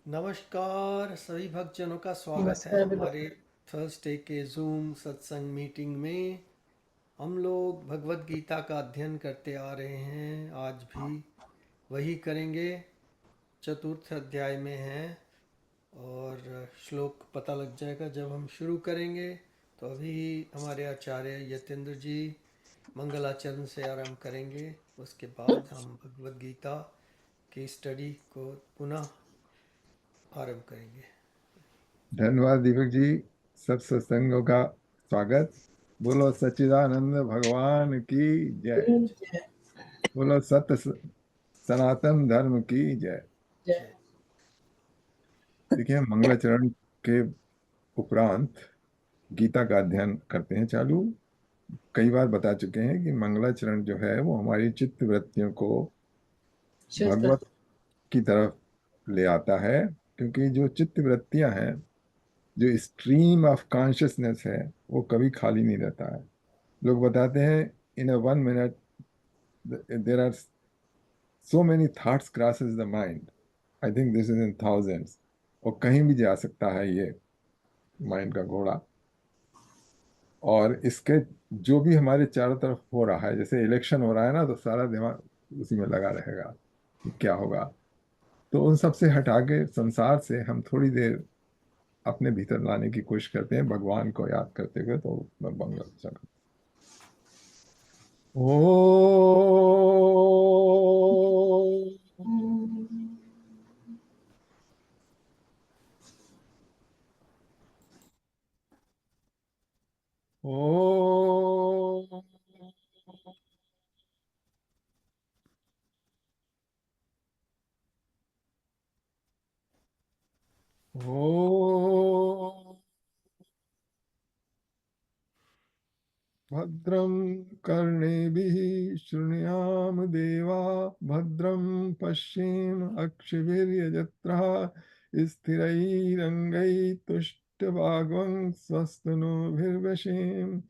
नमस्कार सभी भक्तजनों का स्वागत है नमस्कार विनोद। हमारे थर्सडे के जूम सत्संग मीटिंग में। हम लोग भगवत गीता का अध्ययन करते आ रहे हैं, आज भी वही करेंगे। चतुर्थ अध्याय में हैं और श्लोक पता लग जाएगा जब हम शुरू करेंगे। तो अभी हमारे आचार्य यतेंद्र जी मंगलाचरण से आरंभ करेंगे, उसके बाद हम भगवत गीता की स्टडी को पुनः आरंभ करेंगे। धन्यवाद दीपक जी। सब सत्संगों का स्वागत। बोलो सच्चिदानंद भगवान की जय। जय बोलो सनातन धर्म की जय। जय। देखिए, हम मंगलाचरण के उपरांत गीता का अध्ययन करते हैं चालू। कई बार बता चुके हैं कि मंगलाचरण जो है वो हमारी चित्त वृत्तियों को शुद्ध भगवत करते की तरफ ले आता है, क्योंकि जो चित्त वृत्तियां हैं, जो स्ट्रीम ऑफ कॉन्शियसनेस है, वो कभी खाली नहीं रहता है। लोग बताते हैं in a 1 minute there are so many thoughts crosses the mind. I think this is in thousands. और कहीं भी जा सकता है ये माइंड का घोड़ा। और इसके जो भी हमारे चारों तरफ हो रहा है, जैसे इलेक्शन हो रहा है ना, तो सारा दिमाग उसी में लगा रहेगा कि क्या होगा। तो उन सब से हटा के संसार से हम थोड़ी देर अपने भीतर लाने की कोशिश करते हैं, भगवान को याद करते हुए। तो मैं बंगला चला। ओ ओ ओ भद्रं कर्णेभिः शृणुयाम देवा, भद्रं पश्येम अक्षभिर्यजत्रः, स्थिरैरङ्गैस्तुष्टुवागं स्वस्तनूभिर्वशेम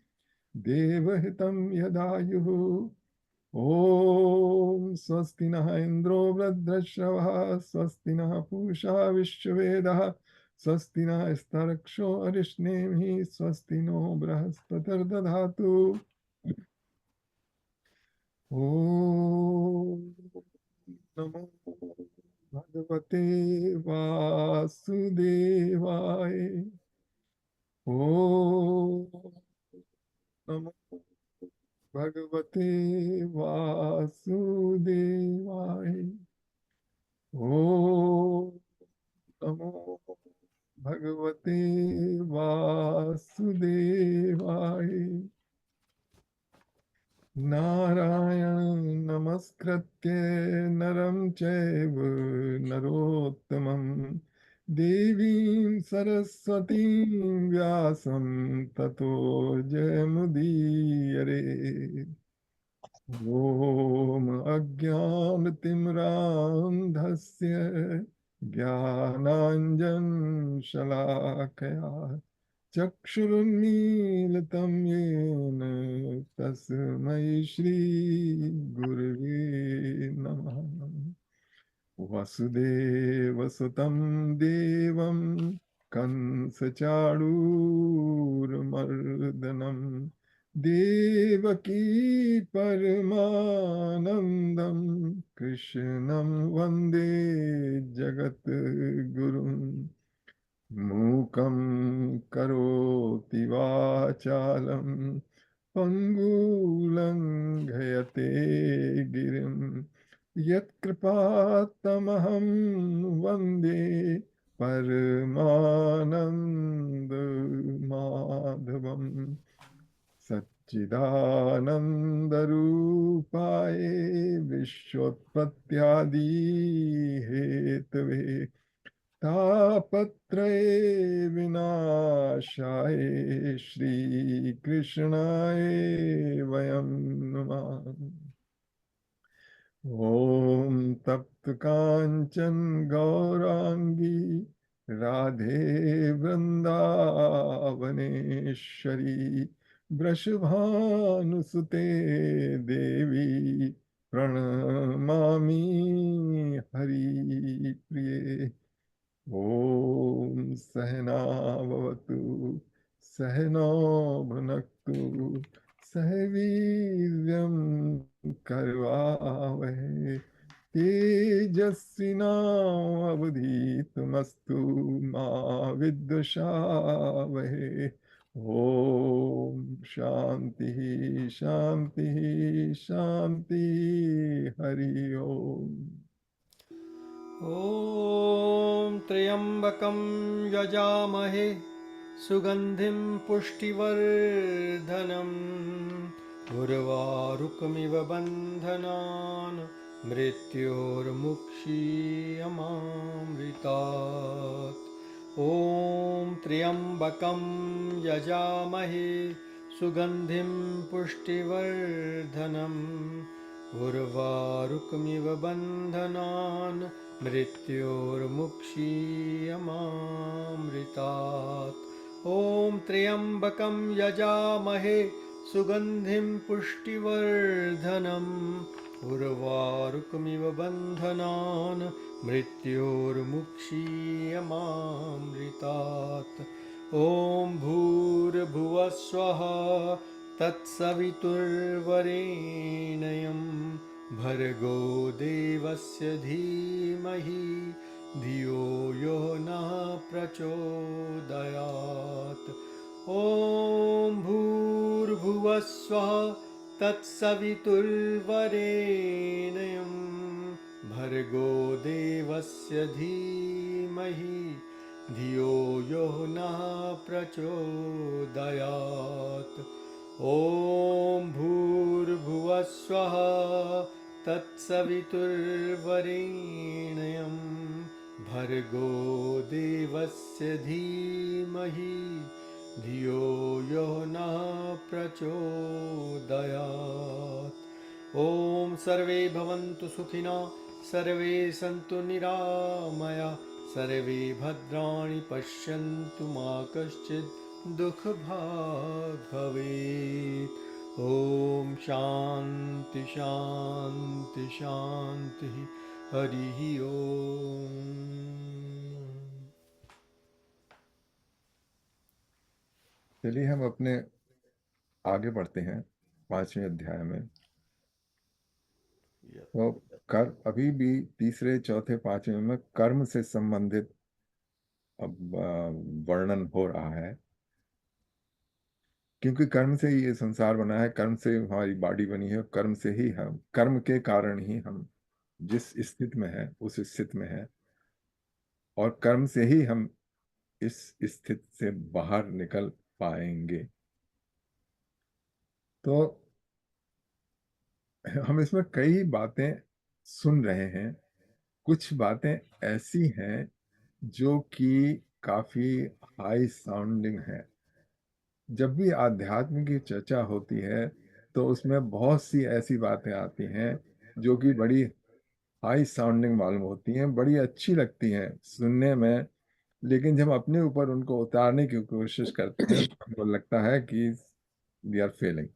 देवहितं यदायुः। ॐ स्वस्ति नः इन्द्रो वृद्धश्रवः, स्वस्ति नः पूषा विश्ववेदः, स्वस्ति नः स्तरक्षो अरिष्णेमिः, स्वस्ति नो बृहस्पतिर्दधातु। ॐ नमो भगवते वासुदेवाय। ॐ नमो भगवते वासुदेवाय। ॐ नमो भगवते वासुदेवाय। नारायण नमस्कृत्य नरं चैव नरोत्तमं, देवीं सरस्वतीं व्यासं ततो जयमुदीरये। ॐ अज्ञानतिमिरान्धस्य ज्ञानाञ्जनशलाकया चक्षुरुन्मीलितं येन तस्मै श्रीगुरवे नमः। वसुदेवसुतं देवं कंसचाणूरमर्दनं, देवकी परमानन्दं कृष्णं वन्दे जगद्गुरुम्। मूकं करोति वाचालं पङ्गुलङ्घयते गिरिं, यत्कृपात्तमहं वन्दे परमानन्दमाधवम्। सच्चिदानन्दरूपाय विश्वोत्पत्त्यादिहेतवे, तापत्रये विनाशाय श्रीकृष्णाय वयं नमः। ॐ तप्त काञ्चन गौराङ्गी राधे वृन्दावनेश्वरी, वृषभानुसुते देवी प्रणमामि हरिप्रिये। ॐ सहना भवतु सहनौ भुनक्तु सह वीर्यं करवावहै तेजस्विनावधीतमस्तु मा विद्विषावहै ॐ शांति शांति शांति हरि ओम। ॐ त्र्यम्बकं यजामहे सुगन्धिं पुष्टिवर्धनम् उर्वारुकमिव बन्धनान् मृत्योर्मुक्षीयमामृतात्। ॐ त्र्यम्बकं यजामहे सुगन्धिं पुष्टिवर्धनम् उर्वारुकमिव बन्धनान् मृत्योर्मुक्षीयमामृतात्। ॐ त्र्यम्बकं यजामहे सुगन्धिं पुष्टिवर्धनम् उर्वारुकमिव बन्धनान् मृत्योर्मुक्षीयमामृतात्। ॐ भूर्भुवः स्वः तत्सवितुर्वरेण्यं भर्गो देवस्य धीमहि धियो यो नः प्रचोदयात्। ॐ भूर्भुवः स्वः तत्सवितुर्वरेण्यं भर्गो देवस्य धीमहि धियो यो नः प्रचोदयात्। ॐ भूर्भुवः स्वः तत्सवितुर्वरेण्यं भर्गो देवस्य धीमहि धियो यो नः प्रचोदयात्। ॐ सर्वे भवन्तु सुखिनः सर्वे सन्तु निरामया सर्वे भद्राणि पश्यन्तु मा कश्चित् दुःखभाग् भवेत्। ॐ शान्ति शान्ति शान्तिः हरिः ओम्। चलिए हम अपने आगे बढ़ते हैं 5वें अध्याय में। तो कर्म अभी भी तीसरे चौथे पांचवें में कर्म से संबंधित अब वर्णन हो रहा है, क्योंकि कर्म से ही ये संसार बना है, कर्म से हमारी बॉडी बनी है, कर्म से ही हम, कर्म के कारण ही हम जिस स्थिति में है उस स्थिति में है, और कर्म से ही हम इस स्थिति से बाहर निकल पाएंगे। तो हम इसमें कई बातें सुन रहे हैं, कुछ बातें ऐसी हैं जो कि काफी हाई साउंडिंग है। जब भी आध्यात्म की चर्चा होती है तो उसमें बहुत सी ऐसी बातें आती हैं जो कि बड़ी हाई साउंडिंग मालूम होती हैं, बड़ी अच्छी लगती हैं सुनने में, लेकिन जब अपने ऊपर उनको उतारने की कोशिश करते हैं तो हमको लगता है कि वी आर फेलिंग।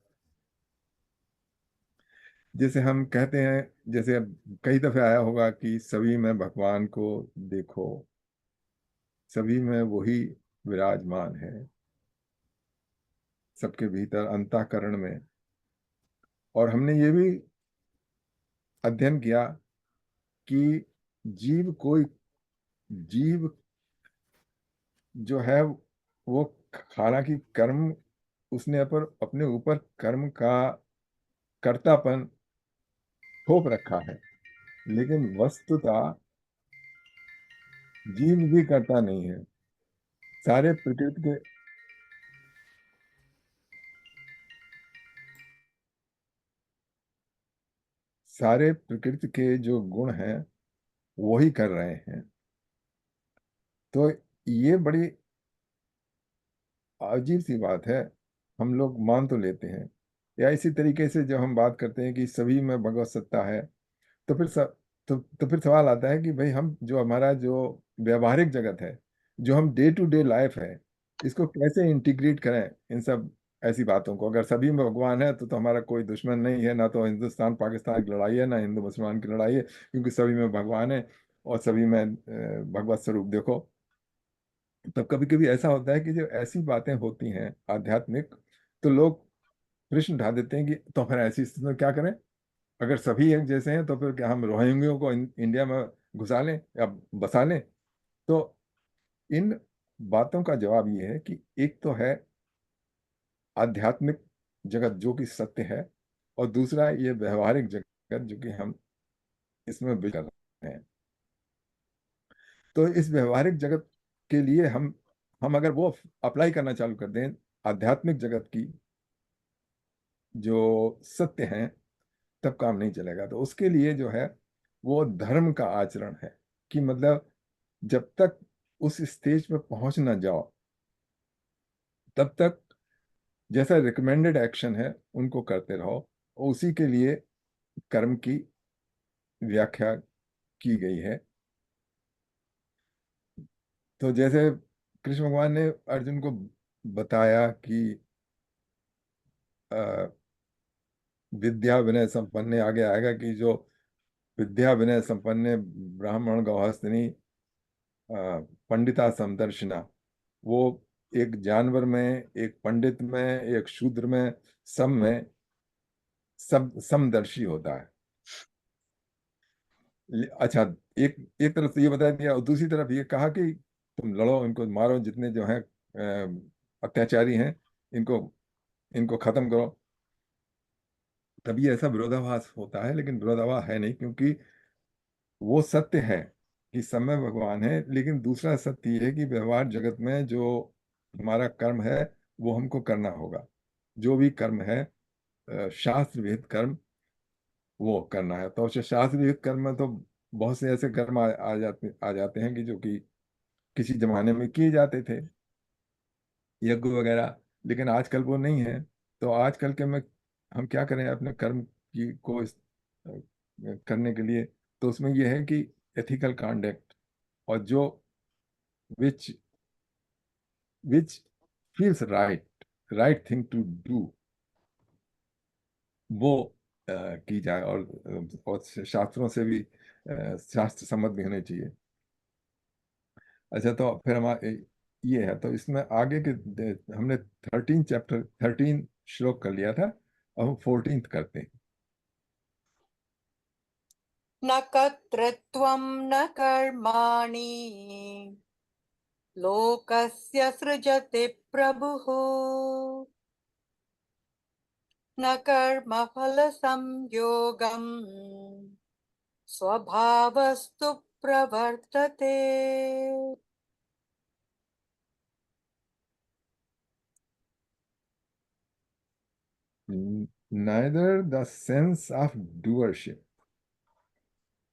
जैसे हम कहते हैं, जैसे अब कई दफे आया होगा कि सभी में भगवान को देखो, सभी में वही विराजमान है, सबके भीतर अंतःकरण में। और हमने ये भी अध्ययन किया कि जीव कोई जीव जो है वो, हालांकि कर्म उसने पर अपने ऊपर कर्म का कर्तापन थोप रखा है, लेकिन वस्तुतः जीव भी करता नहीं है। सारे प्रकृति के सारे प्रकृति के जो गुण हैं वो ही कर रहे हैं। तो ये बड़ी अजीब सी बात है। हम लोग मान तो लेते हैं, या इसी तरीके से जब हम बात करते हैं कि सभी में भगवत सत्ता है, तो फिर तो फिर सवाल आता है कि भाई हम जो हमारा जो व्यवहारिक जगत है, जो हम डे टू डे लाइफ है, इसको कैसे इंटीग्रेट करें इन सब ऐसी बातों को। अगर सभी में भगवान है तो हमारा कोई दुश्मन नहीं है, ना तो हिंदुस्तान पाकिस्तान की लड़ाई है, ना हिंदू मुसलमान की लड़ाई है, क्योंकि सभी में भगवान है। और सभी में भगवत स्वरूप देखो। तब कभी कभी ऐसा होता है कि जो ऐसी बातें होती हैं आध्यात्मिक, तो लोग प्रश्न उठा देते हैं कि तो फिर ऐसी स्थिति में क्या करें? अगर सभी एक जैसे हैं तो फिर क्या हम रोहिंग्यों को इंडिया में घुसा लें या बसा लें? तो इन बातों का जवाब ये है कि एक तो है आध्यात्मिक जगत जो कि सत्य है, और दूसरा ये व्यवहारिक जगत जो कि हम इसमें बिल कर रहे हैं। तो इस व्यवहारिक जगत के लिए हम अगर वो अप्लाई करना चालू कर दें आध्यात्मिक जगत की जो सत्य हैं, तब काम नहीं चलेगा। तो उसके लिए जो है वो धर्म का आचरण है कि मतलब जब तक उस स्टेज पे पहुंच ना जाओ तब तक जैसा रिकमेंडेड एक्शन है उनको करते रहो, और उसी के लिए कर्म की व्याख्या की गई है। तो जैसे कृष्ण भगवान ने अर्जुन को बताया कि अ, विद्या विनय संपन्न, आगे आएगा कि जो विद्या विनय संपन्न ब्राह्मण गौहस्तिनी पंडिता समदर्शिना, वो एक जानवर में, एक पंडित में, एक शूद्र में, सब में सब समदर्शी होता है। अच्छा, एक एक तरफ तो ये बता दिया, और दूसरी तरफ ये कहा कि तुम लड़ो, इनको मारो, जितने जो हैं अत्याचारी हैं, इनको इनको खत्म करो। तभी ऐसा विरोधाभास होता है, लेकिन विरोधाभास है नहीं, क्योंकि वो सत्य है कि समय भगवान है, लेकिन दूसरा सत्य ये है कि व्यवहार जगत में जो हमारा कर्म है वो हमको करना होगा। जो भी कर्म है शास्त्र विहित कर्म, वो करना है। तो शास्त्र विहित कर्म में तो बहुत से ऐसे कर्म आ जाते हैं कि जो कि किसी जमाने में किए जाते थे, यज्ञ वगैरह, लेकिन आजकल वो नहीं है। तो आजकल के में हम क्या करें अपने कर्म की को करने के लिए? तो उसमें ये है कि एथिकल कॉन्डक्ट, और जो which which feels right thing to do, वो की जाए, और शास्त्रों से भी शास्त्र सम्मत भी होने चाहिए। अच्छा, तो फिर हमारे ये है, तो इसमें आगे के हमने 13 श्लोक कर लिया था, अब हम 14th करते हैं। न कर्तृत्वं न कर्माणि लोकस्य सृजति प्रभुः न कर्मफलसंयोगम् स्वभावस्तु प्रवर्तते। Neither the sense of doership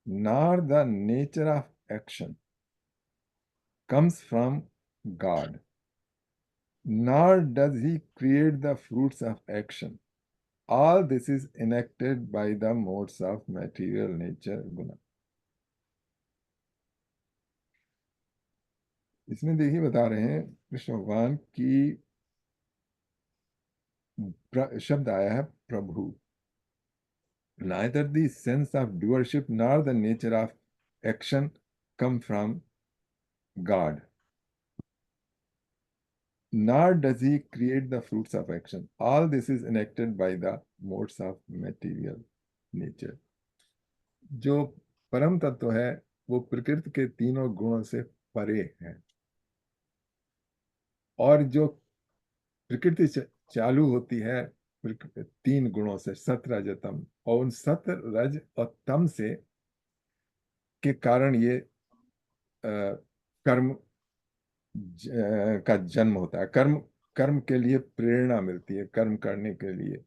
nor the nature of action comes from God, nor does he create the fruits of action. All this is enacted by the modes of material nature guna. इसमें देखिए बता रहे हैं कृष्ण भगवान की शब्द आया है प्रभु। Neither the sense of doership nor the nature of action come from God, nor does he create the fruits of action. All this is enacted by the modes of material nature. जो परम तत्व है वो प्रकृति के तीनों गुणों से परे है, और जो प्रकृति चालू होती है तीन गुणों से, सत रज तम, और उन सत रज और तम से के कारण ये कर्म का जन्म होता है। कर्म कर्म के लिए प्रेरणा मिलती है, कर्म करने के लिए।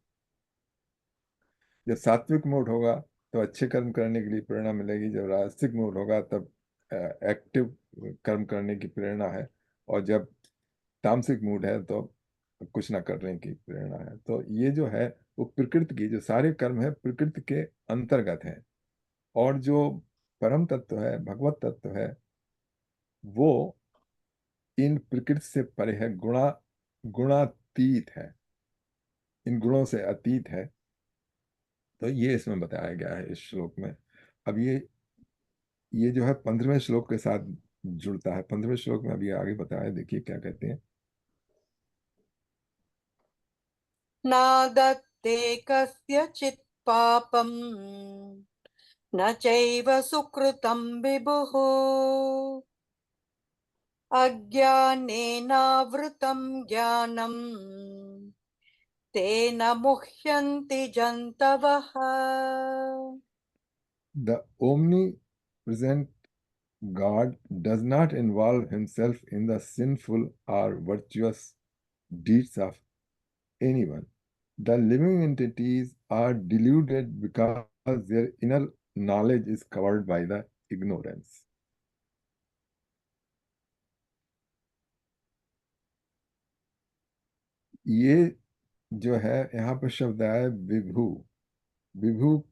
जब सात्विक मूड होगा तो अच्छे कर्म करने के लिए प्रेरणा मिलेगी, जब राजसिक मूड होगा तब एक्टिव कर्म करने की प्रेरणा है, और जब तामसिक मूड है तो कुछ ना करने की प्रेरणा है। तो ये जो है वो प्रकृति की, जो सारे कर्म है प्रकृति के अंतर्गत है, और जो परम तत्व है, भगवत तत्व है, वो इन प्रकृति से परे है, गुणातीत है, इन गुणों से अतीत है। तो ये इसमें बताया गया है इस श्लोक में। अब ये ये जो है 15वें श्लोक के साथ जुड़ता है। 15वें श्लोक में अभी आगे बताया, देखिए क्या कहते हैं। नादत्ते कस्यचित् पापम् न चैव सुकृतं विभुः अज्ञानेनावृतं ज्ञानम् तेन मुह्यन्ति जन्तवः। The omnipresent God does not involve himself in the sinful or virtuous deeds of anyone. The living entities are deluded because their inner knowledge is covered by the ignorance. ये जो है यहाँ पर शब्द आया है विभु। विभु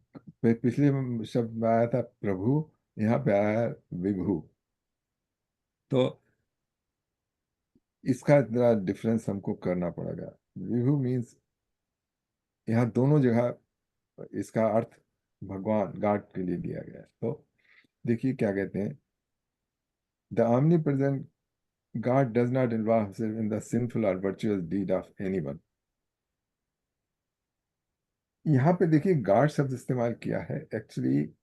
पिछले शब्द में आया था प्रभु, यहाँ पे आया है विभु। तो इसका जरा डिफरेंस हमको करना पड़ेगा। विभु मीन्स यहाँ दोनों जगह इसका अर्थ भगवान गॉड के लिए दिया गया है। तो देखिए क्या कहते हैं, the omni present God does not involve himself in the sinful or virtuous deed of anyone. यहाँ पे देखिए गॉड शब्द इस्तेमाल किया है। एक्चुअली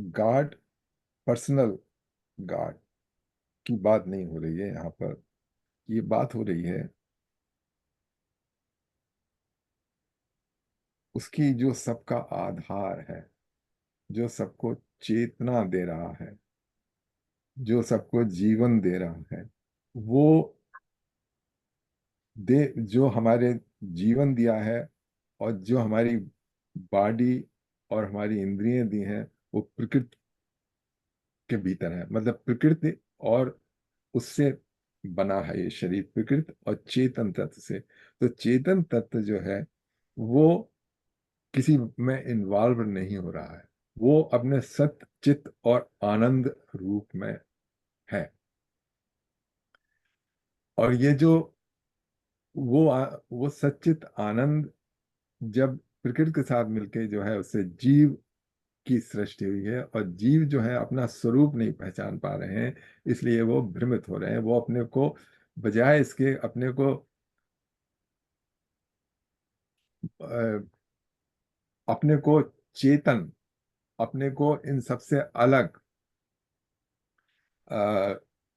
गॉड, पर्सनल गॉड की बात नहीं हो रही है यहाँ पर। ये बात हो रही है उसकी जो सबका आधार है, जो सबको चेतना दे रहा है, जो सबको जीवन दे रहा है, वो जो हमारे जीवन दिया है और जो हमारी बॉडी और हमारी इंद्रियां दी हैं, वो प्रकृति के भीतर है। मतलब प्रकृति और उससे बना है ये शरीर, प्रकृति और चेतन तत्व से। तो चेतन तत्व जो है वो किसी में इन्वॉल्व नहीं हो रहा है, वो अपने सत्य चित्त और आनंद रूप में है। और ये जो वो सच्चित आनंद जब प्रकृति के साथ मिलके जो है उससे जीव की सृष्टि हुई है, और जीव जो है अपना स्वरूप नहीं पहचान पा रहे हैं, इसलिए वो भ्रमित हो रहे हैं। वो अपने को, बजाय इसके अपने को अपने को चेतन, अपने को इन सबसे अलग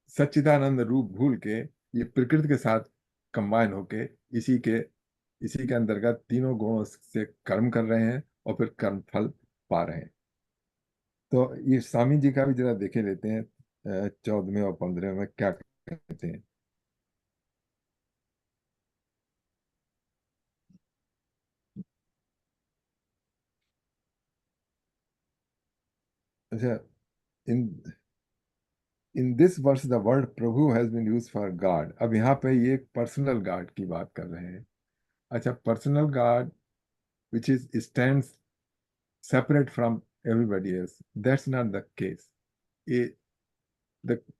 सच्चिदानंद रूप भूल के ये प्रकृति के साथ कंबाइन होके इसी के अंतर्गत तीनों गुणों से कर्म कर रहे हैं और फिर कर्म फल पा रहे हैं। तो ये स्वामी जी का भी जरा देखे लेते हैं 14वें और 15वें में क्या कहते हैं। अच्छा, in in this verse the word Prabhu has been use for God. अब यहाँ पे ये एक पर्सनल गॉड की बात कर रहे हैं। अच्छा, personal God which is stands separate from everybody else. That's not the case. It,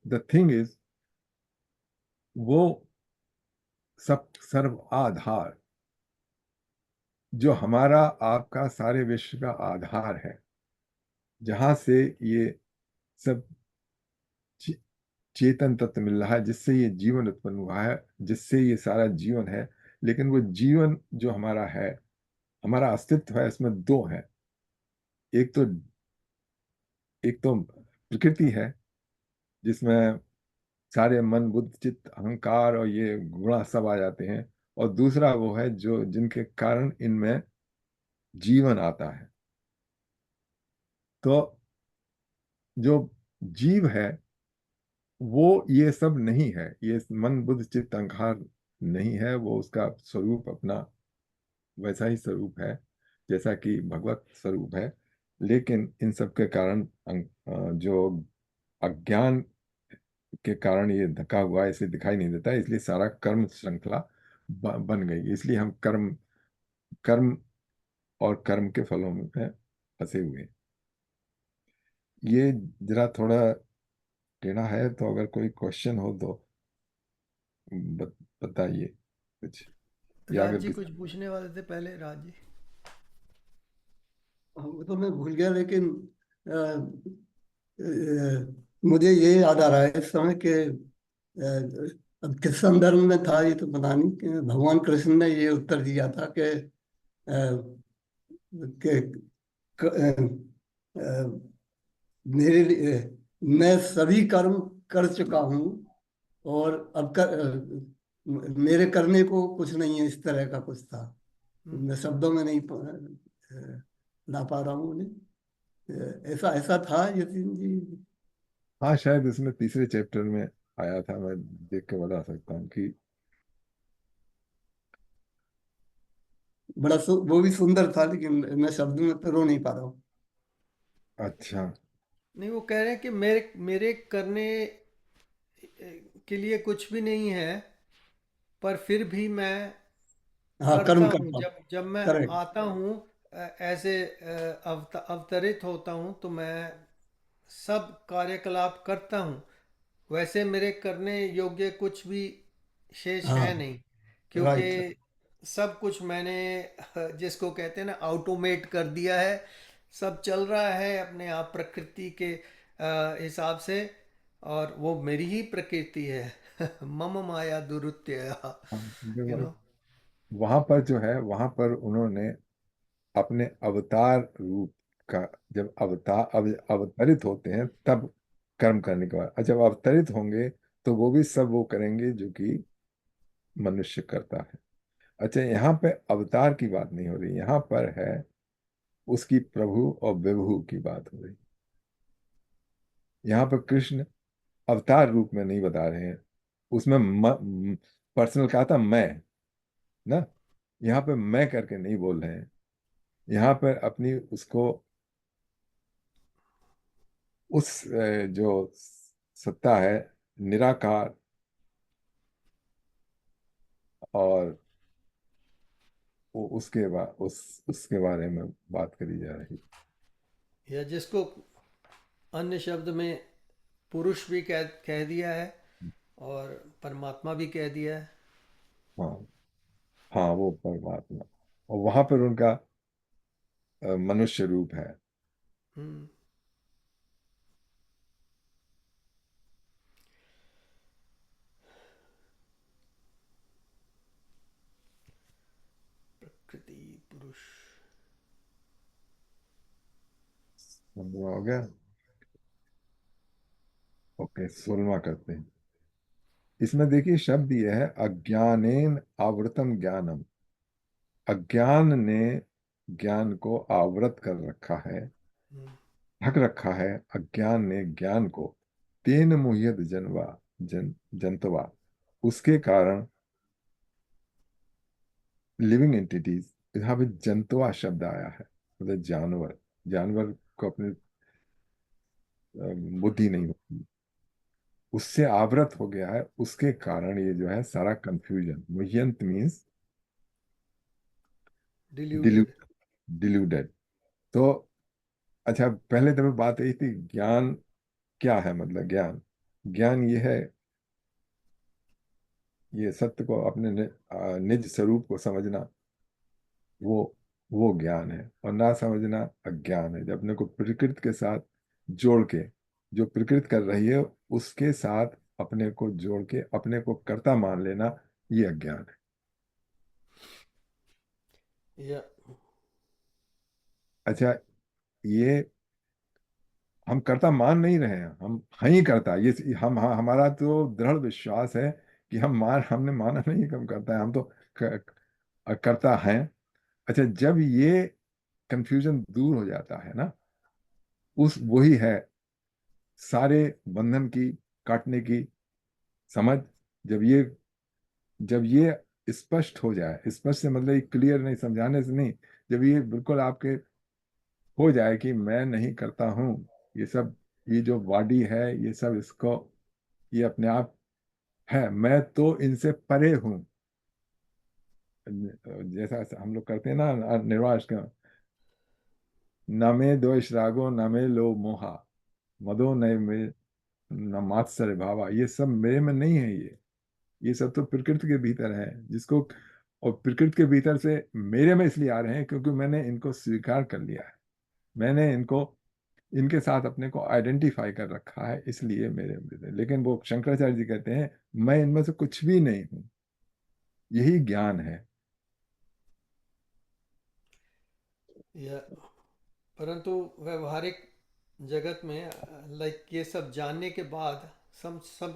the thing is, वो सब सर्व आधार, जो हमारा आपका सारे विश्व का आधार है, जहां से ये सब चे- चेतन तत्व मिल रहा है, जिससे ये जीवन उत्पन्न हुआ है, जिससे ये सारा जीवन है। लेकिन वो जीवन जो हमारा है, हमारा अस्तित्व है, इसमें दो है। एक तो प्रकृति है, जिसमें सारे मन बुद्धि चित्त अहंकार और ये गुण सब आ जाते हैं। और दूसरा वो है जो जिनके कारण इनमें जीवन आता है। तो जो जीव है वो ये सब नहीं है, ये मन बुद्धि चित्त अहंकार नहीं है। वो उसका स्वरूप अपना वैसा ही स्वरूप है जैसा कि भगवत स्वरूप है। लेकिन इन सब के कारण जो अज्ञान के कारण ये धका हुआ है, इसलिए दिखाई नहीं देता है। इसलिए सारा कर्म श्रृंखला बन गई। इसलिए हम कर्म कर्म और कर्म के फलों में फंसे हुए हैं। ये जरा थोड़ा टेढ़ा है, तो अगर कोई क्वेश्चन हो तो बताइए कुछ, या राज अगर जी किसी। कुछ पूछने वाले थे पहले, राज जी। वो तो मैं भूल गया, लेकिन मुझे ये याद आ रहा है इस समय कि अब किस संदर्भ में था ये तो पता नहीं, कि भगवान कृष्ण ने ये उत्तर दिया था कि कि क- अ, मेरे लिए मैं सभी कर्म कर चुका हूँ, और अब मेरे करने को कुछ नहीं है, इस तरह का कुछ था। मैं शब्दों में नहीं ला पा रहा हूँ उन्हें। ऐसा ऐसा था यतीन जी। हाँ, शायद इसमें तीसरे चैप्टर में आया था, मैं देख के बता सकता हूँ कि वो भी सुंदर था, लेकिन मैं शब्द में तो रो नहीं पा रहा हूँ। अच्छा। नहीं, वो कह रहे हैं कि मेरे मेरे करने के लिए कुछ भी नहीं है, पर फिर भी मैं हाँ, करता कर्म हूँ। करता हूँ। जब जब मैं करेक्ट। आता हूँ, ऐसे अवतरित होता हूँ, तो मैं सब कार्यकलाप करता हूँ। वैसे मेरे करने योग्य कुछ भी शेष है हाँ। नहीं, क्योंकि राइट। सब कुछ मैंने जिसको कहते हैं ना, ऑटोमेट कर दिया है। सब चल रहा है अपने आप प्रकृति के हिसाब से, और वो मेरी ही प्रकृति है। मम माया दुरुत्य, हाँ, यू देखो, नो। वहां पर जो है, वहां पर उन्होंने अपने अवतार रूप का, जब अवतरित होते हैं तब कर्म करने के बाद, और जब अवतरित होंगे तो वो भी सब वो करेंगे जो कि मनुष्य करता है। अच्छा, यहाँ पे अवतार की बात नहीं हो रही, यहाँ पर है उसकी प्रभु और विभु की बात हो रही। यहाँ पर कृष्ण अवतार रूप में नहीं बता रहे हैं, उसमें पर्सनल कहा था मैं, ना। यहाँ पे मैं करके नहीं बोल रहे हैं, यहाँ पर अपनी उसको उस जो सत्ता है, निराकार, और उसके बाद उसके बारे में बात करी जा रही। या जिसको अन्य शब्द में पुरुष भी कह दिया है, और परमात्मा भी कह दिया है। हाँ, हाँ, वो परमात्मा, और वहां पर उनका मनुष्य रूप है। हम्म। प्रकृति पुरुष। 15 हो गया। ओके, 16वां करते हैं। इसमें देखिए शब्द ये है, अज्ञानेन आवृतम ज्ञानम। अज्ञान ने ज्ञान को आवृत कर रखा है, हम्म। ढक रखा है। अज्ञान ने ज्ञान को, तेन मुह्यत जनवा, जंतवा, उसके कारण लिविंग एंटिटीज, यहाँ पे जंतुआ शब्द आया है, मतलब जानवर। जानवर को अपनी बुद्धि नहीं होती, उससे आवृत हो गया है, उसके कारण ये जो है सारा कंफ्यूजन। मुह्यंत मीन्स डिल्यूडेड। डिल्यूडेड। तो अच्छा, पहले तो बात यही थी, ज्ञान क्या है, मतलब ज्ञान, ज्ञान ये है, ये सत्य को अपने निज स्वरूप को समझना, वो वो ज्ञान है। और ना समझना अज्ञान है, जब अपने को प्रकृति के साथ जोड़ के, जो प्रकृति कर रही है उसके साथ अपने को जोड़ के अपने को कर्ता मान लेना, ये अज्ञान है। या अच्छा, ये हम कर्ता मान नहीं रहे हैं, हम हैं ही कर्ता। ये हमारा तो दृढ़ विश्वास है कि हमने माना नहीं कि हम करता है, हम तो कर्ता हैं। अच्छा, जब ये कंफ्यूजन दूर हो जाता है ना, उस वही है सारे बंधन की काटने की समझ। जब ये जब ये स्पष्ट हो जाए, स्पष्ट से मतलब ये क्लियर नहीं, समझाने से नहीं, जब ये बिल्कुल आपके हो जाए कि मैं नहीं करता हूँ ये सब, ये जो बॉडी है ये सब, इसको, ये अपने आप है, मैं तो इनसे परे हूँ। जैसा हम लोग करते हैं ना, निर्वाण का, न मे द्वेष रागो न मे लो मोहा, मदो न मे न मात्सर्य भावा, ये सब मेरे में नहीं है। ये सब तो प्रकृति के भीतर है, जिसको, और प्रकृति के भीतर से मेरे में इसलिए आ रहे हैं क्योंकि मैंने इनको स्वीकार कर लिया है। मैंने इनको इनके साथ अपने को आइडेंटिफाई कर रखा है, इसलिए मेरे अमृत है। लेकिन वो शंकराचार्य जी कहते हैं मैं इनमें से कुछ भी नहीं हूं, यही ज्ञान है। या परंतु व्यवहारिक जगत में लाइक ये सब जानने के बाद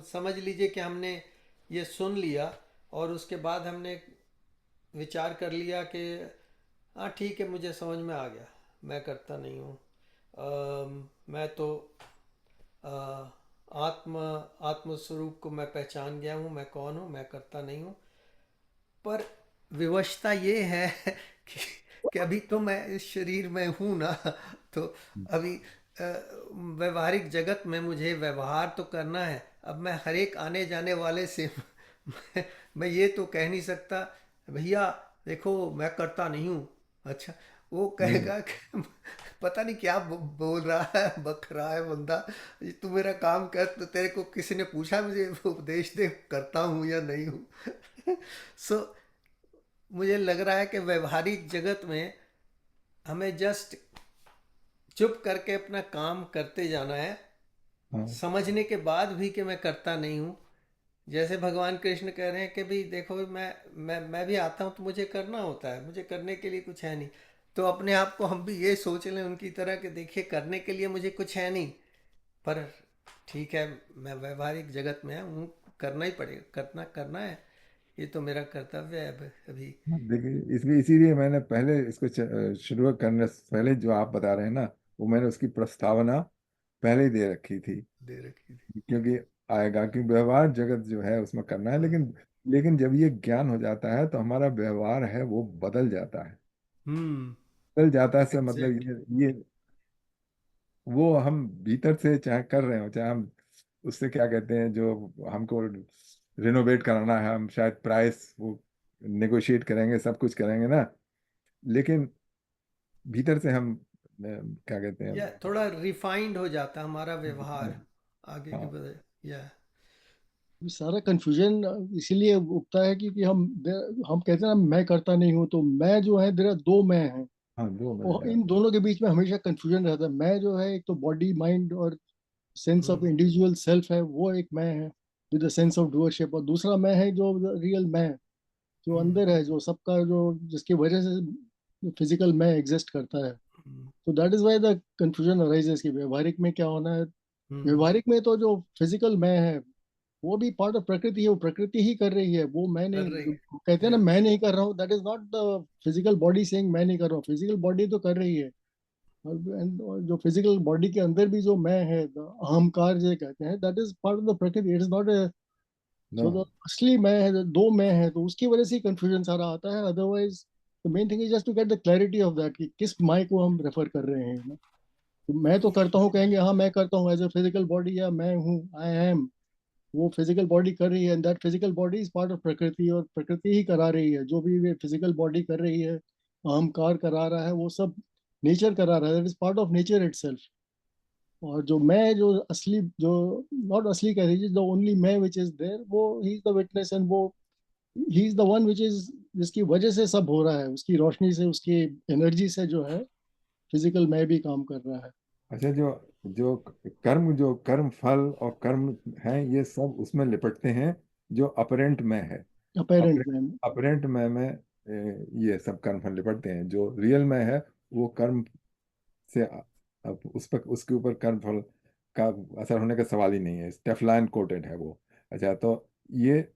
समझ लीजिए कि हमने ये सुन लिया और उसके बाद हमने विचार कर लिया कि हाँ ठीक है, मुझे समझ में आ गया, मैं करता नहीं हूँ। मैं तो अ, आत्म आत्म स्वरूप को मैं पहचान गया हूँ, मैं कौन हूँ, मैं करता नहीं हूँ। पर विवशता ये है कि, कि अभी तो मैं इस शरीर में हूं ना, तो अभी व्यवहारिक जगत में मुझे व्यवहार तो करना है। अब मैं हर एक आने जाने वाले से मैं ये तो कह नहीं सकता भैया देखो मैं करता नहीं हूँ। अच्छा, वो नहीं, कहेगा कि पता नहीं क्या बोल रहा है, बक रहा है बंदा। तू मेरा काम कर, तो तेरे को किसी ने पूछा मुझे उपदेश दे करता हूँ या नहीं हूँ। सो मुझे लग रहा है कि व्यवहारिक जगत में हमें जस्ट चुप करके अपना काम करते जाना है, हाँ समझने के बाद भी कि मैं करता नहीं हूँ। जैसे भगवान कृष्ण कह रहे हैं कि भाई देखो भाई, मैं भी आता हूँ तो मुझे करना होता है, मुझे करने के लिए कुछ है नहीं। तो अपने आप को हम भी ये सोच लें उनकी तरह कि देखिए करने के लिए मुझे कुछ है नहीं, पर ठीक है, मैं व्यवहारिक जगत में हूँ, करना ही पड़ेगा, करना करना है, ये तो मेरा कर्तव्य है अभी। देखिए, इसलिए इसीलिए मैंने पहले इसको शुरू करने से पहले जो आप बता रहे हैं ना, वो मैंने उसकी प्रस्तावना पहले ही दे रखी थी। दे रखी थी। क्योंकि आएगा कि व्यवहार जगत जो है उसमें करना है, हाँ। लेकिन लेकिन जब ये ज्ञान हो जाता है तो हमारा व्यवहार है वो बदल जाता है। हम्म। बदल जाता है से मतलब एग्जैक्टली। ये वो हम भीतर से चाहे कर रहे हो, चाहे हम उससे क्या कहते हैं, जो हमको रिनोवेट कराना है, हम शायद प्राइस वो नेगोशिएट करेंगे, सब कुछ करेंगे ना, लेकिन भीतर से हम क्या कहते हैं। या थोड़ा रिफाइंड हो जाता है हमारा व्यवहार आगे की हाँ बजाय। या ये सारा कंफ्यूजन इसीलिए उठता है क्योंकि हम कहते हैं ना मैं करता नहीं हूँ, तो मैं जो है मेरा दो मैं है। हाँ, दो मिल और जाए। इन दोनों के बीच में हमेशा कंफ्यूजन रहता है। मैं जो है एक तो बॉडी माइंड और sense of hmm. Individual self है, वो एक मैं है with the sense of doership. और दूसरा मैं है जो रियल मैं, जो हम्म। अंदर है, जो सबका, जो जिसकी वजह से फिजिकल मैं एग्जिस्ट करता है। हम्म। तो that is why the confusion arises कि व्यवहारिक में क्या होना है। हम्म। व्यवहारिक में तो जो फिजिकल मैं है वो भी पार्ट ऑफ प्रकृति है, वो प्रकृति ही कर रही है, वो मैं कर नहीं। रही जो है। कहते हैं ना या मैं नहीं कर रहा हूँ, that is not the physical body saying मैं नहीं कर रहा हूँ, फिजिकल बॉडी तो कर रही है। और जो फिजिकल बॉडी के अंदर भी जो मैं है, the अहंकार जो कहते हैं, that is part of the prakriti, it is not a. No. So the असली मैं है, दो मैं है, तो उसकी वजह से कंफ्यूजन सारा आता है। Otherwise the main thing is just to get the clarity of that कि किस मैं को हम रेफर कर रहे हैं ना। तो मैं तो करता हूँ कहेंगे, हाँ मैं करता हूँ एज ए फिजिकल बॉडी, या मैं हूँ आई एम, वो फिजिकल बॉडी कर रही है, and that physical body is part of प्रकृति, और प्रकृति ही करा रही है जो भी वे फिजिकल बॉडी कर रही है। अहंकार करा रहा है, वो सब नेचर करा रहा है, that is part of nature itself. और जो मैं, जो असली, जो नॉट असली कह दीजिए, द ओनली मैं विच इज देयर, वो ही इज द विटनेस, एंड वो ही is the one which is, जिसकी वजह से सब हो रहा है, उसकी रोशनी से, उसकी एनर्जी से जो है फिजिकल मैं भी काम कर रहा है। अच्छा, जो जो कर्म फल और कर्म हैं, ये सब उसमें लिपटते हैं, जो अपरेंट में है। अपेरेंट अपरेंट मैं। अपरेंट में ये सब कर्म फल लिपटते हैं। जो रियल में है वो कर्म से अब उस पर उसके ऊपर कर्म फल का असर होने का सवाल ही नहीं है, टेफलान कोटेड है वो। अच्छा, तो ये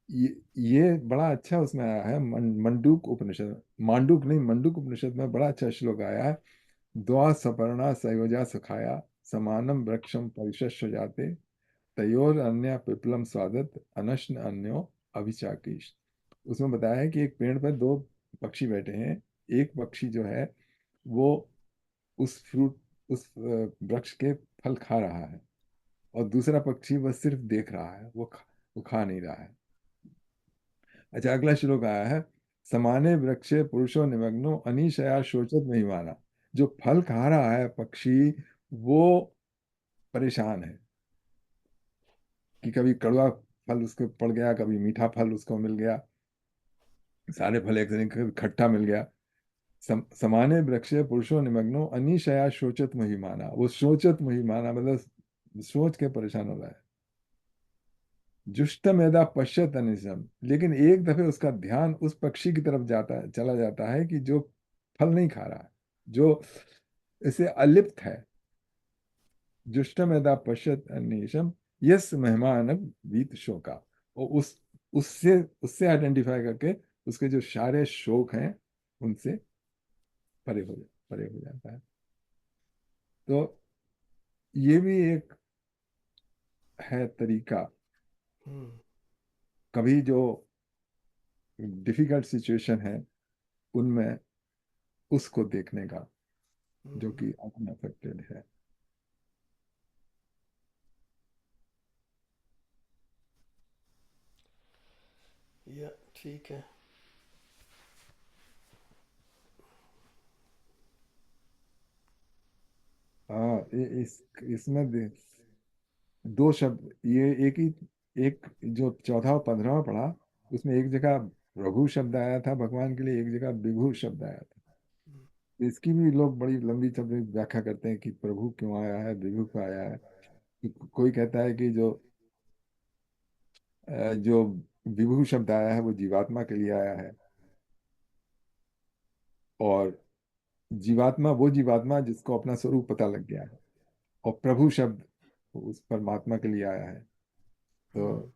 ये ये बड़ा अच्छा उसमें आया है, मंडूक उपनिषद, मांडूक नहीं, मंडूक उपनिषद में बड़ा अच्छा श्लोक आया है। द्वा सपर्णा सयोजा सुखाया समानम वृक्षम परिशस्य जाते तयोर अन्य पिपलम स्वादत अनशन अन्यो अभिचाकीश। उसमें बताया है कि एक पेड़ पर दो पक्षी बैठे हैं। एक पक्षी जो है वो उस फ्रूट उस वृक्ष के फल खा रहा है, और दूसरा पक्षी बस सिर्फ देख रहा है, वो खा नहीं रहा है। अच्छा, अगला श्लोक आया है, समाने वृक्षे पुरुषो निमग्नो अनिशया शोचत नहीं माना। जो फल खा रहा है पक्षी, वो परेशान है कि कभी कड़वा फल उसको पड़ गया, कभी मीठा फल उसको मिल गया, सारे फल एक से नहीं, कभी खट्टा मिल गया। समाने वृक्षे पुरुषो निमग्नो अनिशया शोचत महिमाना। वो शोचत महिमाना मतलब सोच के परेशान हो रहा है। जुष्टम यदा पश्यत अनिशम, लेकिन एक दफे उसका ध्यान उस पक्षी की तरफ जाता है, चला जाता है कि जो फल नहीं खा रहा, जो इसे अलिप्त है। जुष्टम यदा पश्यत अनिशम यस मेहमान वीत शोका। और उससे उससे आइडेंटिफाई करके उसके जो सारे शोक हैं उनसे परे हो जाता है। तो ये भी एक है तरीका, हम्म, कभी जो डिफिकल्ट सिचुएशन है उनमें उसको देखने का, जो हम्म, कि अनअफेक्टेड है। या ठीक है। हाँ, इसमें दो शब्द, ये एक जो चौथा और 15वां पढ़ा, उसमें एक जगह प्रभु शब्द आया था भगवान के लिए, एक जगह विभु शब्द आया था। इसकी भी लोग बड़ी लंबी चौड़ी व्याख्या करते हैं कि प्रभु क्यों आया है, विभु क्यों आया है। कोई कहता है कि जो विभु शब्द आया है वो जीवात्मा के लिए आया है, और जीवात्मा वो जीवात्मा जिसको अपना स्वरूप पता लग गया है, और प्रभु शब्द उस परमात्मा के लिए आया है। हम्म, तो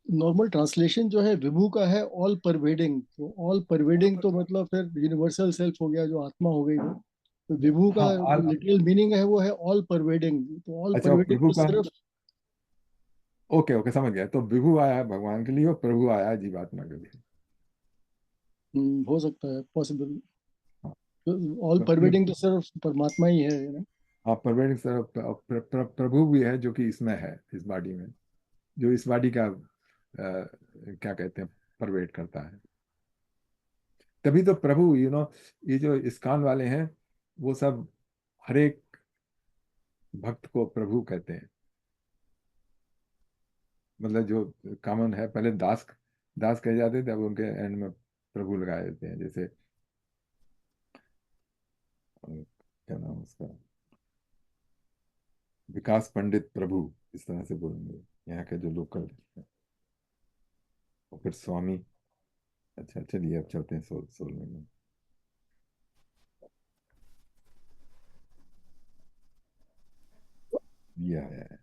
नॉर्मल ट्रांसलेशन जो है विभू का है ऑल परवेडिंग, तो ऑल परवेडिंग तो मतलब फिर यूनिवर्सल सेल्फ हो गया, जो आत्मा हो गई वो। तो विभू का हाँ, लिटरल मीनिंग है वो है ऑल परवेडिंग, तो ऑल अच्छा, परवेडिंग प्रभु तो का, सिर्फ ओके ओके, समझ गया। तो विभु आया है भगवान के लिए और प्रभु आया है जीवात्मा के लिए। हो सकता है पॉसिबल। हाँ, ऑल तो परवेडिंग तो सिर्फ परमात्मा ही है ना। हाँ, परवेडिंग तरफ प्रभु भी है जो कि इसमें है, इस बॉडी में, जो इस बॉडी का क्या कहते हैं, परवेट करता है। तभी तो प्रभु, ये जो इस्कॉन वाले हैं वो सब हर एक भक्त को प्रभु कहते हैं। मतलब जो कॉमन है, पहले दास दास कहे जाते थे, अब उनके एंड में प्रभु लगाए देते हैं। जैसे क्या नाम है उसका, विकास पंडित प्रभु, इस तरह से बोलेंगे यहाँ के जो लोकल हैं। और फिर स्वामी। अच्छा, चलिए अब चलते हैं सोल में। ये आया है।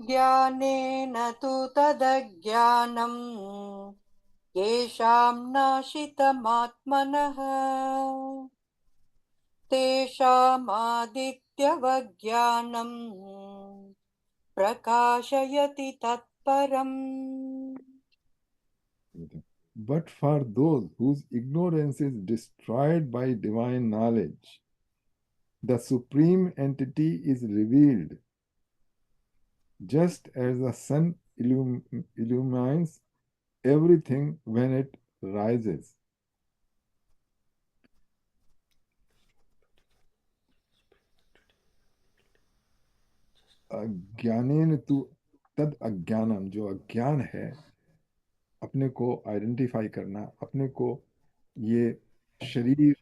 ज्ञानेन तु तदज्ञानम् येषां नाशितमात्मनः तेषामादित्यवज्ञानम् प्रकाशयति तत्परम्। But for those whose ignorance is destroyed by divine knowledge, the supreme entity is revealed, just as the sun illumines everything when it rises. अज्ञानेन तु तद अज्ञानम, जो अज्ञान है, अपने को आइडेंटिफाई करना, अपने को ये शरीर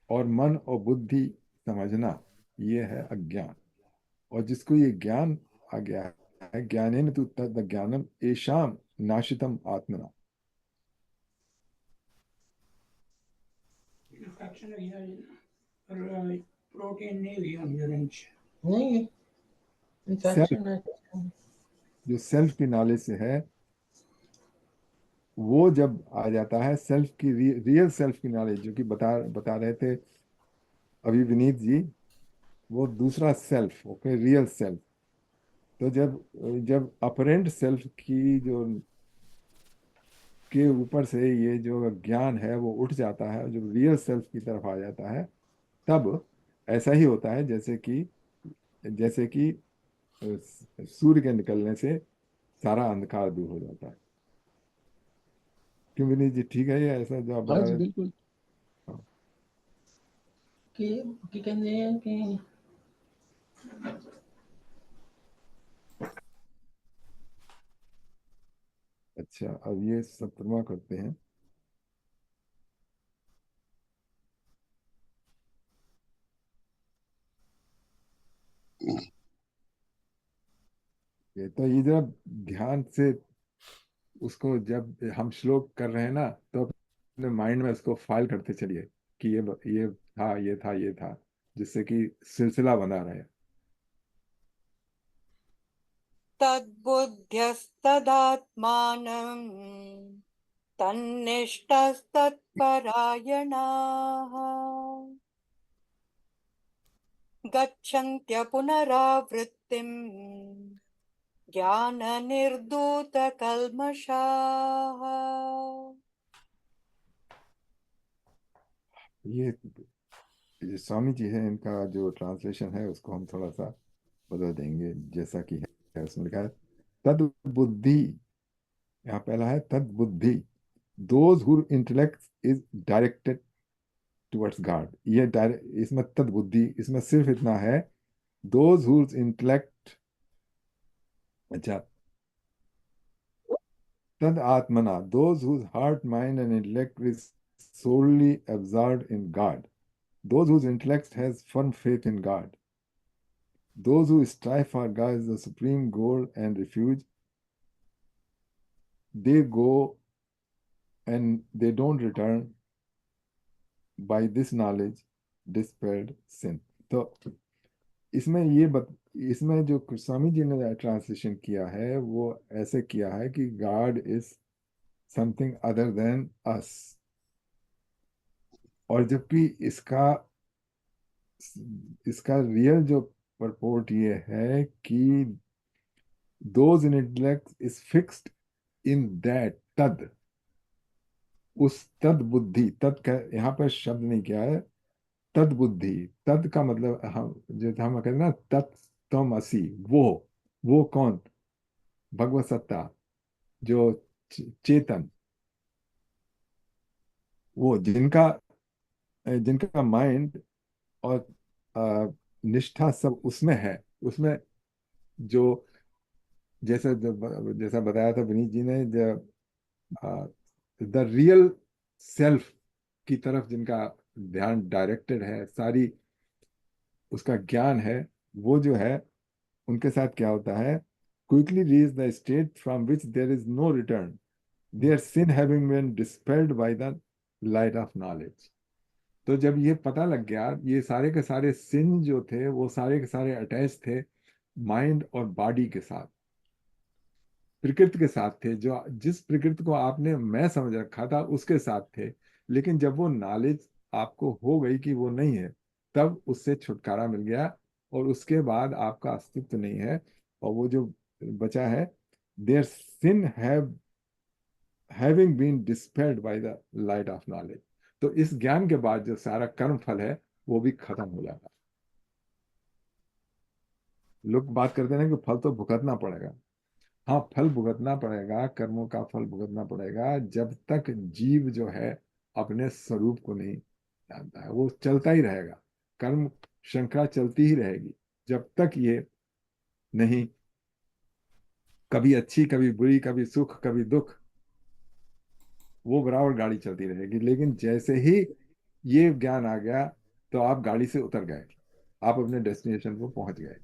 और मन और बुद्धि समझना, ये है अज्ञान। और जिसको ये ज्ञान आ गया है, ज्ञानेन तु तद ज्ञानम येषाम नाशितम आत्मना। Infection protein नहीं हुई हम नहीं सेल्फ, infection है। जो सेल्फ की नॉलेज से है, वो जब आ जाता है सेल्फ की, रियल सेल्फ की नॉलेज, जो कि बता बता रहे थे अभी विनीत जी, वो दूसरा सेल्फ, ओके, रियल सेल्फ। तो जब जब अपरेंट सेल्फ की जो के ऊपर से ये जो ज्ञान है वो उठ जाता है, जब रियल सेल्फ की तरफ आ जाता है, तब ऐसा ही होता है जैसे कि सूर्य के निकलने से सारा अंधकार दूर हो जाता है। क्यों विनीत जी, ठीक है ये ऐसा जो आप हाँ बता जी रहे थे? बिल्कुल। हाँ, कि कहते हैं कि अच्छा, अब ये 17वां करते हैं। ये तो ये जरा ध्यान से उसको जब हम श्लोक कर रहे हैं ना, तो अपने माइंड में उसको फाइल करते चलिए कि ये था, ये था, ये था, जिससे कि सिलसिला बना रहे। तद्बुद्ध्यस्तदात्मानम् तन्निष्ठस्तत्परायणाः गच्छन्त्य पुनरावृत्तिम् ज्ञाननिर्धूतकल्मषाः। ये जो स्वामी जी है, इनका जो ट्रांसलेशन है उसको हम थोड़ा सा बदल देंगे। जैसा कि है उसमें लिखा है तद बुद्धि, यहाँ पहला है तद बुद्धि, those who intellect is directed towards God. ये डायरेक्ट, इसमें तद बुद्धि, इसमें सिर्फ इतना है दोज हु इंटेलेक्ट, अच्छा, तद आत्मना, those whose heart, mind and intellect is solely absorbed in God, those whose intellect has firm faith in God, those who strive for God as the supreme goal and refuge, they go and they don't return by this knowledge dispelled sin। तो इसमें इसमें जो स्वामी जी ने translation किया है वो ऐसे किया है कि God is something other than us, और जबकि इसका इसका रियल जो परपोर्ट ये है कि those in intellect is fixed in that तद, उस तद बुद्धि, तद का यहाँ पर शब्द नहीं किया है, तद बुद्धि। तद का मतलब हम जो हम कहते हैं ना तत्त्वमसि, वो कौन? भगवत सत्ता, जो चेतन, वो जिनका जिनका माइंड और निष्ठा सब उसमें है, उसमें जो जैसा बताया था विनीत जी ने, द रियल सेल्फ की तरफ जिनका ध्यान डायरेक्टेड है, सारी उसका ज्ञान है, वो जो है उनके साथ क्या होता है, quickly reach the state from which there is no return, their sin having been dispelled by the light of knowledge. तो जब ये पता लग गया, ये सारे के सारे सिन जो थे वो सारे के सारे अटैच थे माइंड और बॉडी के साथ, प्रकृति के साथ थे, जो जिस प्रकृति को आपने मैं समझ रखा था उसके साथ थे। लेकिन जब वो नॉलेज आपको हो गई कि वो नहीं है, तब उससे छुटकारा मिल गया, और उसके बाद आपका अस्तित्व नहीं है, और वो जो बचा है, their sin having been dispelled by the light of knowledge. तो इस ज्ञान के बाद जो सारा कर्म फल है वो भी खत्म हो जाता है। लोग बात करते हैं कि फल तो भुगतना पड़ेगा। हाँ, फल भुगतना पड़ेगा, कर्मों का फल भुगतना पड़ेगा, जब तक जीव जो है अपने स्वरूप को नहीं जानता है। वो चलता ही रहेगा, कर्म श्रृंखला चलती ही रहेगी जब तक ये नहीं, कभी अच्छी कभी बुरी, कभी सुख कभी दुख, वो बराबर गाड़ी चलती रहेगी। लेकिन जैसे ही ये ज्ञान आ गया, तो आप गाड़ी से उतर गए, आप अपने डेस्टिनेशन को पहुंच गए।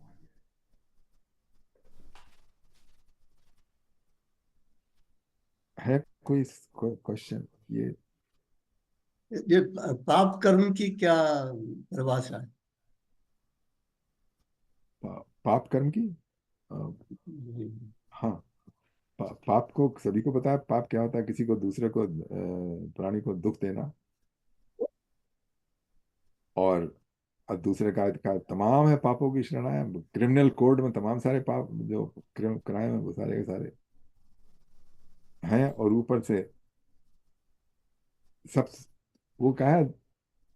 है कोई क्वेश्चन? ये पाप कर्म की क्या परिभाषा है? पाप कर्म की, अ, हाँ, पाप को सभी को पता है। पाप क्या होता है? किसी को, दूसरे को, प्राणी को दुख देना, और अब दूसरे का तमाम है पापों की श्रेणियां हैं। क्रिमिनल कोड में तमाम सारे पाप जो क्राइम है वो सारे के सारे हैं। और ऊपर से सब, वो क्या है,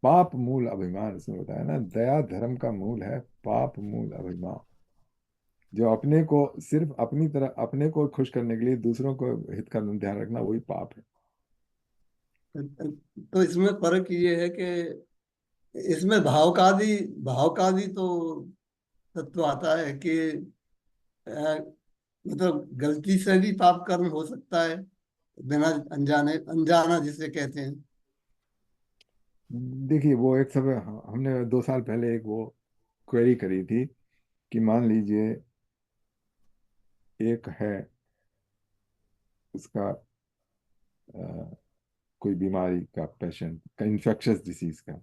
पाप मूल अभिमान, इसमें बताया ना, दया धर्म का मूल है पाप मूल अभिमान। जो अपने को, सिर्फ अपनी तरह अपने को खुश करने के लिए दूसरों को हित का ध्यान रखना, वही पाप है। तो इसमें फर्क ये है कि इसमें भाव का भी तो तत्व आता है कि मतलब गलती से भी पाप कर्म हो सकता है, बिना अनजाने, अनजाना जिसे कहते हैं। देखिए, वो एक समय हमने 2 साल पहले एक वो क्वेरी करी थी कि मान लीजिए एक है उसका कोई बीमारी का पेशेंट का, इन्फेक्शियस डिसीज का,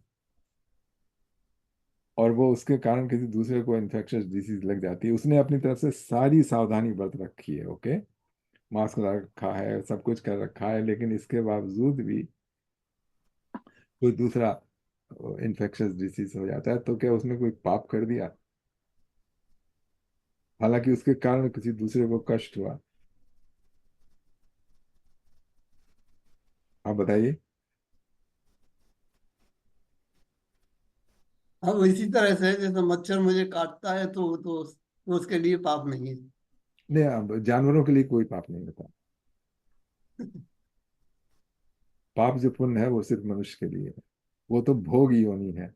और वो उसके कारण किसी दूसरे को इन्फेक्शियस डिसीज लग जाती है। उसने अपनी तरफ से सारी सावधानी बरत रखी है, ओके, मास्क लगा रखा है, सब कुछ कर रखा है, लेकिन इसके बावजूद भी कोई दूसरा इन्फेक्शियस डिसीज हो जाता है, तो क्या उसने कोई पाप कर दिया? हालांकि उसके कारण किसी दूसरे को कष्ट हुआ। आप बताइए। अब इसी तरह से जैसे मच्छर मुझे काटता है तो उसके लिए पाप नहीं है। नहीं, अब जानवरों के लिए कोई पाप नहीं होता। पाप जो पुण्य है वो सिर्फ मनुष्य के लिए है, वो तो भोग योनि है।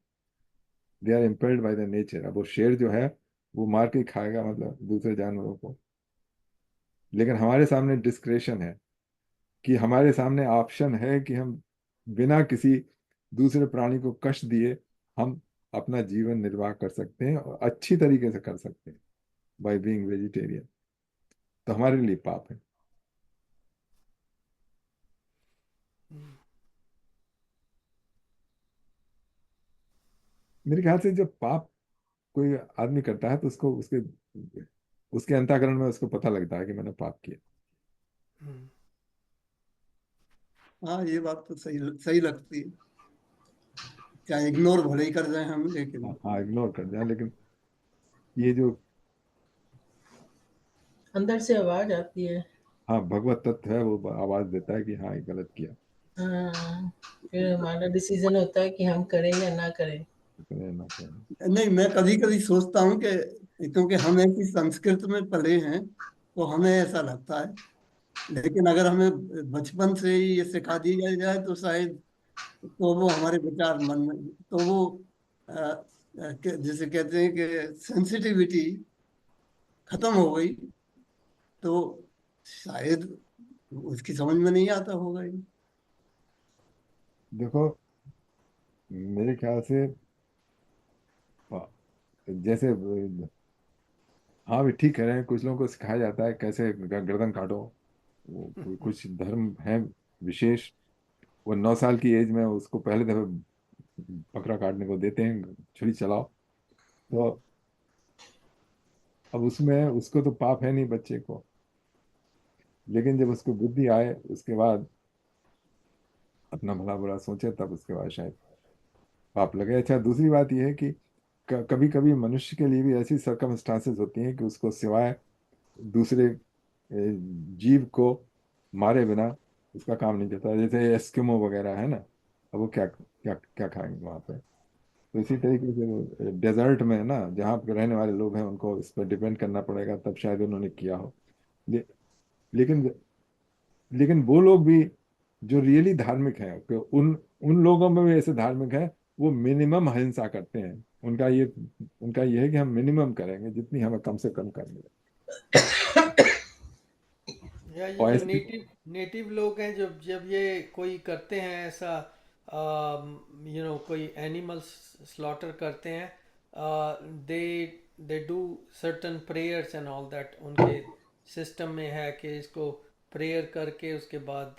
They are impelled by the nature. अब वो शेर जो है वो मार के खाएगा, मतलब दूसरे जानवरों को, लेकिन हमारे सामने डिस्क्रेशन है, कि हमारे सामने ऑप्शन है कि हम बिना किसी दूसरे प्राणी को कष्ट दिए हम अपना जीवन निर्वाह कर सकते हैं, और अच्छी तरीके से कर सकते हैं, बाय बीइंग वेजिटेरियन। तो हमारे लिए पाप है। मेरे ख्याल से जब पाप कोई आदमी करता है तो उसको उसके उसके अंतःकरण में उसको पता लगता है कि मैंने पाप किया। हाँ, ये बात तो सही सही लगती है। चाहे इग्नोर भले ही कर जाए हम, लेकिन हाँ, इग्नोर कर जाए, लेकिन ये जो, अंदर से आवाज आती है। हाँ, भगवत तत्व है वो आवाज देता है कि हाँ, ये गलत किया, हाँ, फिर हमारा डिसीजन होता है कि हम करें या ना करें। इतने ना करें। नहीं, मैं कभी कभी सोचता हूँ कि क्योंकि हम ऐसी संस्कृत में पले हैं तो हमें ऐसा लगता है, लेकिन अगर हमें बचपन से ही ये सिखा दिया जाए तो शायद तो वो हमारे विचार मन में तो वो जैसे कहते हैं कि सेंसिटिविटी खत्म हो गई, तो शायद उसकी समझ में नहीं आता होगा ये। देखो, मेरे ख्याल से जैसे, हाँ भी ठीक कह रहे हैं, कुछ लोगों को सिखाया जाता है कैसे गर्दन काटो। वो कुछ धर्म है विशेष, वो 9 साल की एज में उसको पहले दफे बकरा काटने को देते हैं, छुरी चलाओ। तो अब उसमें उसको तो पाप है नहीं बच्चे को, लेकिन जब उसको बुद्धि आए उसके बाद अपना भला बुरा सोचे, तब उसके बाद शायद पाप लगे। अच्छा, दूसरी बात यह है कि कभी कभी मनुष्य के लिए भी ऐसी सर्कमस्टांसेस होती हैं कि उसको सिवाय दूसरे जीव को मारे बिना उसका काम नहीं चलता। जैसे एस्किमो वगैरह है ना, अब वो क्या क्या क्या खाएंगे वहां पे। तो इसी तरीके से डेजर्ट में ना, जहाँ पे रहने वाले लोग हैं, उनको इस पर डिपेंड करना पड़ेगा, तब शायद उन्होंने किया हो। ले, लेकिन लेकिन वो लोग भी जो रियली धार्मिक हैं, कि उन उन लोगों में भी ऐसे धार्मिक हैं, वो मिनिमम अहिंसा करते हैं। उनका ये है कि हम मिनिमम करेंगे जितनी हमें कम से कम करनी है। या ये और जो ऐसे, नेटिव नेटिव लोग हैं, जब जब ये कोई करते हैं ऐसा, कोई एनिमल्स स्लॉटर करते हैं, they they do certain prayers and all that. उनके सिस्टम में है कि इसको प्रेयर करके उसके बाद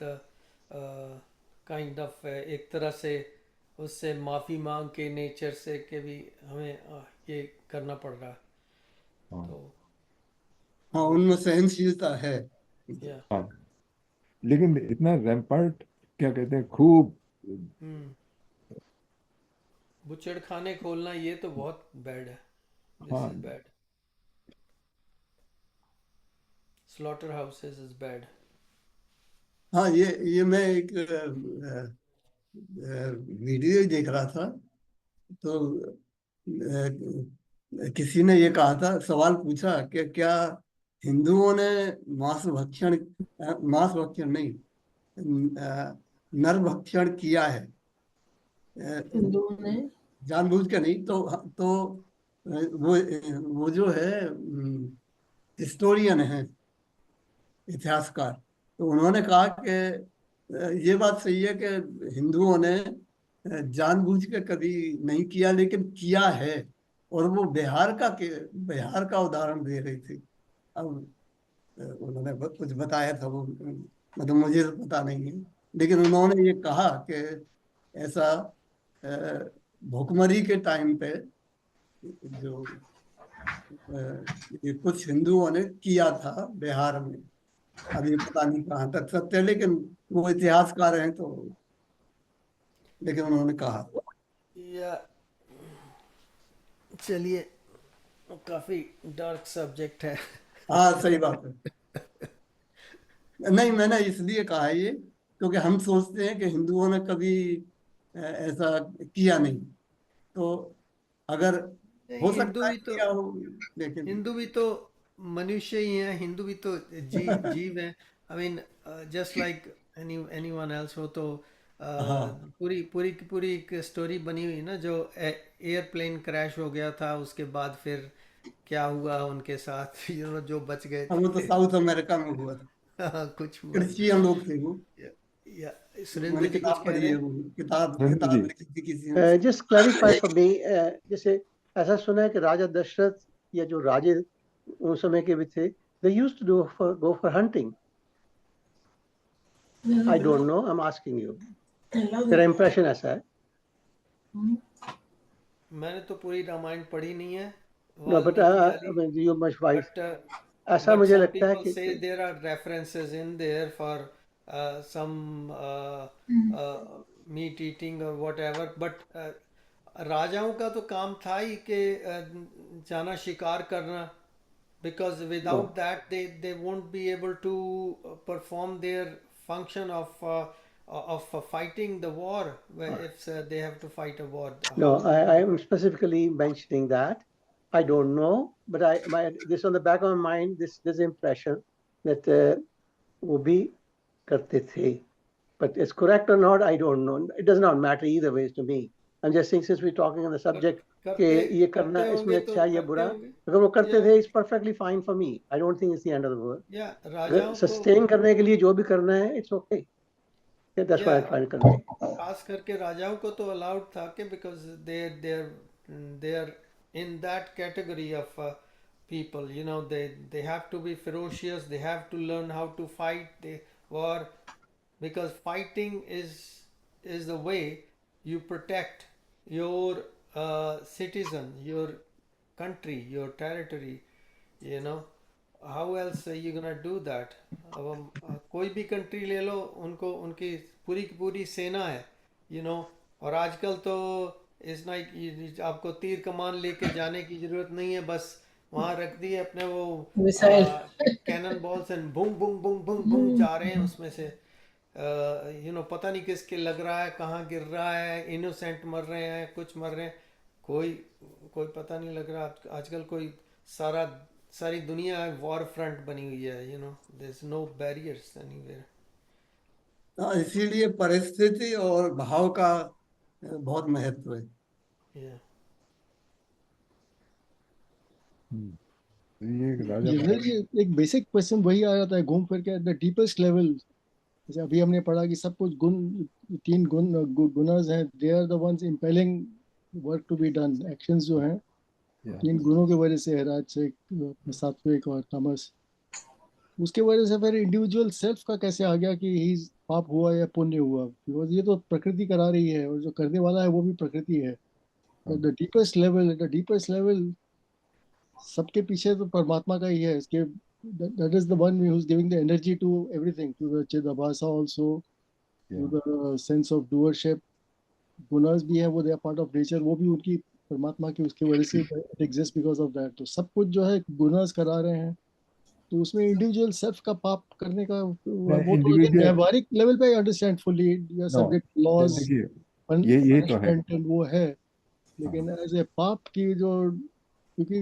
काइंड ऑफ एक तरह से उससे माफ़ी मांग के नेचर से कि भी हमें ये करना पड़ रहा। हाँ, तो हाँ, वो, उनमें सहनशीलता है। या हाँ, लेकिन इतना रैम्पार्ट, क्या कहते हैं, खूब, बुचड़ खाने खोलना, ये तो बहुत बैड है। दिस हाँ, is bad. Slaughter houses is bad. हाँ, ये मैं एक वीडियो ही देख रहा था, तो किसी ने ये कहा था, सवाल पूछा कि क्या हिंदुओं ने मांस भक्षण नहीं, नर भक्षण किया है? हिंदुओं ने जानबूझ के नहीं, तो वो जो है हिस्टोरियन है, इतिहासकार, तो उन्होंने कहा कि ये बात सही है कि हिंदुओं ने जानबूझ के कभी नहीं किया, लेकिन किया है, और वो बिहार का उदाहरण दे रही थी। अब उन्होंने कुछ बताया था, वो मतलब मुझे तो पता नहीं है, लेकिन उन्होंने ये कहा कि ऐसा भुखमरी के टाइम पे जो ये कुछ हिंदुओं ने किया था बिहार में। अब ये पता नहीं कहाँ तक सत्य है, लेकिन वो इतिहासकार हैं तो, लेकिन उन्होंने कहा। या चलिए, काफी डार्क सब्जेक्ट है। हाँ सही बात है। नहीं, मैंने इसलिए कहा ये क्योंकि हम सोचते हैं कि हिंदुओं ने कभी ऐसा किया नहीं, तो अगर हो सकता है किया हो, लेकिन हिंदू भी तो मनुष्य ही हैं, हिंदू भी तो जीव हैं। I mean just like anyone else. हो तो हाँ पूरी पूरी की पूरी एक स्टोरी बनी हुई है ना, जो एयरप्लेन क्रैश हो गया था, उसके बाद फिर क्या हुआ उनके साथ, जो बच गए वो तो थे। साउथ अमेरिका में हुआ था। कुछ हुआ। क्रिश्चियन लोग थे वो। या, या सुरेंद्र मैंने जी कुछ किताब कह पढ़ी रहे है, हैं? वो किताब रंजू जी, किताब लिखी थी किसी ने। जस्ट क्लैरिफाई फॉर मी, जैसे ऐसा सुना है कि राजा दशरथ या जो राजे उस समय के भी थे, they used to go for hunting. I don't know, I am asking you, तेरा इंप्रेशन ऐसा है? मैंने तो पूरी रामायण पढ़ी नहीं है, नो बट वाल्मीकि आदि। यू मच वाइज, But ऐसा but मुझे some लगता है people कि say there are references in there for some meat eating or whatever. But राजाओं का तो काम था ही कि जाना शिकार करना, because without that they won't be able to perform their function of fighting the war, if they have to fight a war. no, How I am specifically mentioning that. I don't know, but this on the back of my mind, this impression that वो भी करते थे, but it's correct or not, I don't know. It does not matter either ways to me. I'm just saying, since we're talking on the subject कि ये करना करते इसमें होंगे तो अच्छा या करते बुरा, होंगे। अगर वो करते या थे, it's perfectly fine for me. I don't think it's the end of the world. या अगर राजाओं को, सस्टेन करने के लिए जो भी करना है, it's okay. Yeah, that's what या I'm trying to convey. खास करके राजाओं को तो अलाउड था कि because they are in that category of people, they have to be ferocious, they have to learn how to fight the war, because fighting is the way you protect your citizen, your country, your territory. How else are you gonna do that? अब हम कोई भी country ले लो, उनको उनकी पूरी की पूरी सेना है, और आजकल तो इस लाइक आपको तीर कमान लेके जाने की जरूरत नहीं है, बस वहाँ रख दिए अपने वो missile. Cannon balls and boom boom boom boom boom जा रहे हैं उसमें से। पता नहीं किसके लग रहा है, कहाँ गिर रहा है, इनोसेंट मर रहे हैं, कुछ मर रहे हैं, कोई कोई पता नहीं लग रहा। आजकल कोई सारी दुनिया वॉर फ्रंट बनी हुई है, there is no barriers anywhere. हाँ, इसीलिए परिस्थिति और भाव का बहुत महत्व है। या ये एक राजा ये एक बेसिक क्वेश्चन वही आ जाता है घूम फिर के, द डीपेस्ट लेवल। जैसे अभी हमने पढ़ा कि सब कुछ तीन गुनाज हैं, they are the ones impelling work to be done. Actions जो हैं तीन गुणों की वजह से है, राजसिक, सात्विक और तमस। उसके वजह से फिर इंडिविजुअल सेल्फ का कैसे आ गया कि ही पाप हुआ या पुण्य हुआ, बिकॉज ये तो प्रकृति करा रही है, और जो करने वाला है वो भी प्रकृति है। द डीपेस्ट लेवल सबके पीछे तो परमात्मा का ही है। इसके that is the one who is giving the energy to everything, to the Chidabhasa also, to the sense of doership. Gunas भी है, वो they are part of nature, वो भी उनकी परमात्मा की उसकी वजह से it exist because of that. तो सब कुछ जो है गुनाज करा रहे हैं, तो उसमें इंडिविजुअल सेल्फ का पाप करने का वो तो इंडिविजुअल व्यावहारिक लेवल पे अंडरस्टैंड फुल्ली, या सब्जेक्ट लॉज देखिए, ये तो है। पनिशमेंट वो है, लेकिन एज ए पाप की जो, क्योंकि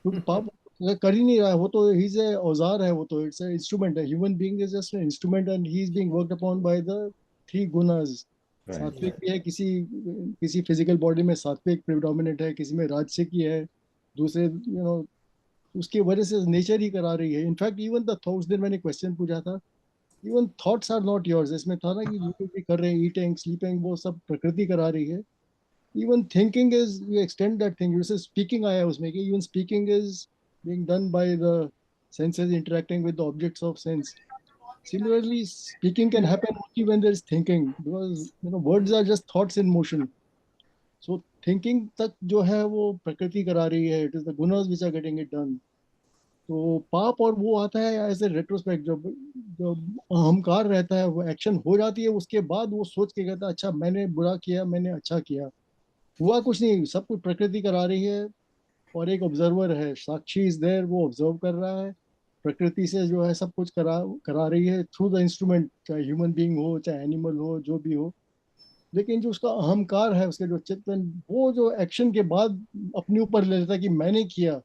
पाप अगर कर ही नहीं रहा है वो तो ही इज ए औजार है, वो तो इट्स ए इंस्ट्रूमेंट है। Human being is just an instrument and he is being worked upon by the three gunas. सात्विक भी है, किसी फिजिकल बॉडी में सात्विक प्रिडोमिनेंट है, किसी में राजसिक ही है, दूसरे उसकी वजह से नेचर ही करा रही है। इनफैक्ट इवन द थॉट्स, दिन मैंने क्वेश्चन पूछा था, even thoughts are not yours. इसमें था ना कि जो भी कर रहे हैं, ईटिंग स्लीपिंग, वो सब प्रकृति करा रही है। even thinking is, you extend that thing. You say speaking आया उसमें कि even speaking is being done by the senses interacting with the objects of sense. Similarly, speaking can happen only when there is thinking, because words are just thoughts in motion. So thinking तक जो है वो प्रकृति करा रही है. It is the gunas which are getting it done. तो पाप और वो आता है एज ए रेट्रोस्पेक्ट. जब जब अहंकार रहता है, वो एक्शन हो जाती है, उसके बाद वो सोच के कहता है अच्छा मैंने बुरा किया, मैंने अच्छा किया. हुआ कुछ नहीं, सब कुछ प्रकृति करा रही है. और एक ऑब्जर्वर है, साक्षी इज देयर, वो ऑब्जर्व कर रहा है. प्रकृति से जो है सब कुछ करा करा रही है थ्रू द इंस्ट्रूमेंट, चाहे ह्यूमन बीइंग हो चाहे एनिमल हो, जो भी हो. लेकिन जो उसका अहंकार है, उसके जो चित्तन, वो जो एक्शन के बाद अपने ऊपर ले लेता है कि मैंने किया,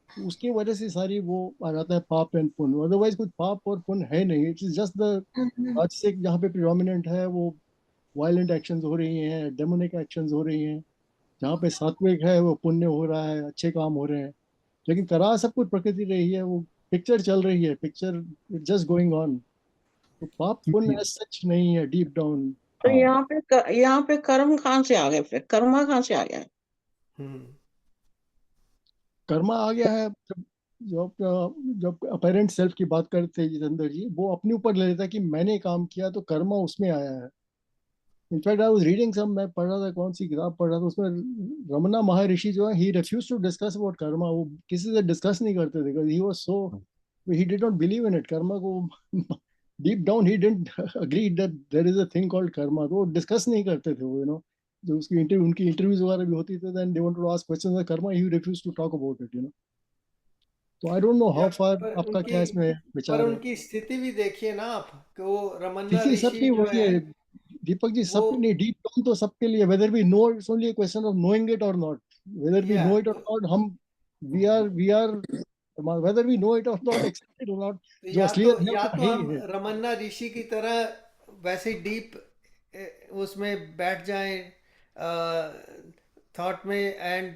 उसकी वजह से सारी वो आ जाता है पाप एंड पुण्य. अदरवाइज कुछ पाप और पुण्य है नहीं. इट इज जस्ट द राजसिक जहाँ पे प्रिडोमिनेंट है, वो वायलेंट एक्शंस हो रही हैं, डेमोनिक एक्शंस हो रही हैं. जहाँ पे सात्विक है, वो पुण्य हो रहा है, अच्छे काम हो रहे हैं. लेकिन करा सब कुछ प्रकृति रही है, वो पिक्चर चल रही है, पिक्चर जस्ट गोइंग ऑन. तो पाप पुण्य एज सच नहीं है डीप डाउन. तो यहाँ पे कर्म कहाँ से आ गए, फिर कर्मा कहाँ से आ गया? कर्मा आ गया है जब जब अपेरेंट सेल्फ की बात करते हैं जितेंद्र जी, वो अपने ऊपर ले लेता है कि मैंने काम किया, तो कर्मा उसमें आया है. In fact I was reading some, मैं पढ़ रहा था, कौन सी किताब पढ़ रहा था, उसमें रमना महर्षि जो है, he refuse to discuss about karma. वो किसी से डिस्कस नहीं करते थे, because he was so, he did not believe in it. Karma को deep down he didn't agree that there is a thing called karma. तो वो डिस्कस नहीं करते थे वो, जो उसकी इंटरव्यू, उनकी इंटरव्यूज वगैरह भी होती थी, then they wanted to ask questions on karma, he refuse to talk about it. तो I don't know how far आपका क्या इसमें पर विचार है. उनकी स्थिति भी देखिए ना आप, कि वो रमन्ना स्थिति ऋषि सबकी जो वही है है दीपक जी, सब वो नहीं. डीप डाउन तो सबके लिए, whether we know, it's only a question of knowing it or not. Whether we या know it or not, हम we are whether we know it or not, accept it or not, जो असलियत है वो या वही हम है. रमन्ना ऋषि की तरह वैसे डीप उसमें बैठ जाएं थॉट में, एंड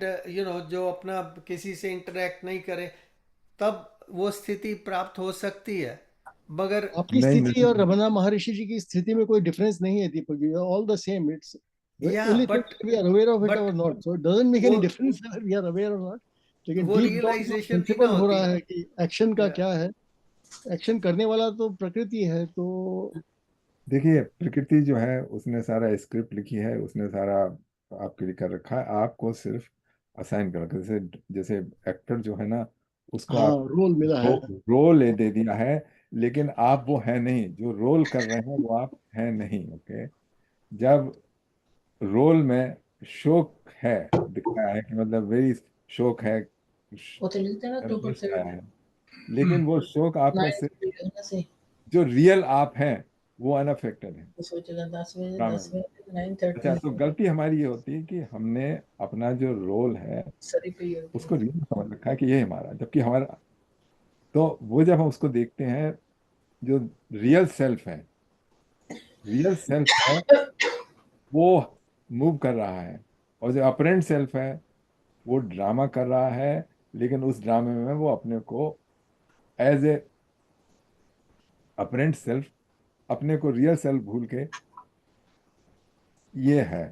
जो अपना किसी से इंटरेक्ट नहीं करे, तब वो स्थिति प्राप्त हो सकती है. मगर आपकी नहीं स्थिति और रमना महर्षि जी की स्थिति में कोई डिफरेंस नहीं है Deepak ji. All the same. It's yeah only thing but we are aware of it but or not, so it doesn't make वो any difference whether we are aware or not. लेकिन वो डीप डाउन जो realisation नहीं ना principal हो होती. रहा है कि एक्शन का या क्या है, एक्शन करने वाला तो प्रकृति है. तो देखिए, प्रकृति जो है उसने सारा स्क्रिप्ट लिखी है, उसने सारा आपके लिए कर रखा है, आपको सिर्फ असाइन कर रखा है. जैसे जैसे एक्टर जो है ना, उसको हाँ, आप रोल मिला है. रोल दे दिया है, लेकिन आप वो है नहीं. जो रोल कर रहे हैं वो आप है नहीं. ओके, जब रोल में शोक है, दिखाया है कि मतलब वेरी शोक है, वो तो लिखते हैं ना 2 आया है, लेकिन वो शोक आप में से 9 से जो रियल आप हैं वो अनअफेक्टेड है. सोचेगा 10 बजे हाँ, 9:30 अच्छा, तो गलती हमारी ये होती है कि हमने अपना जो रोल है सरी पे ही होती उसको है। रियल समझ रखा है कि ये हमारा, जबकि हमारा, तो वो जब हम उसको देखते हैं, जो रियल सेल्फ है, रियल सेल्फ है वो मूव कर रहा है, और जो अपरेंट सेल्फ है वो ड्रामा कर रहा है, लेकिन उस ड्रामे में वो अपने को एज ए अपरेंट सेल्फ, अपने को रियल सेल्फ भूल के, ये है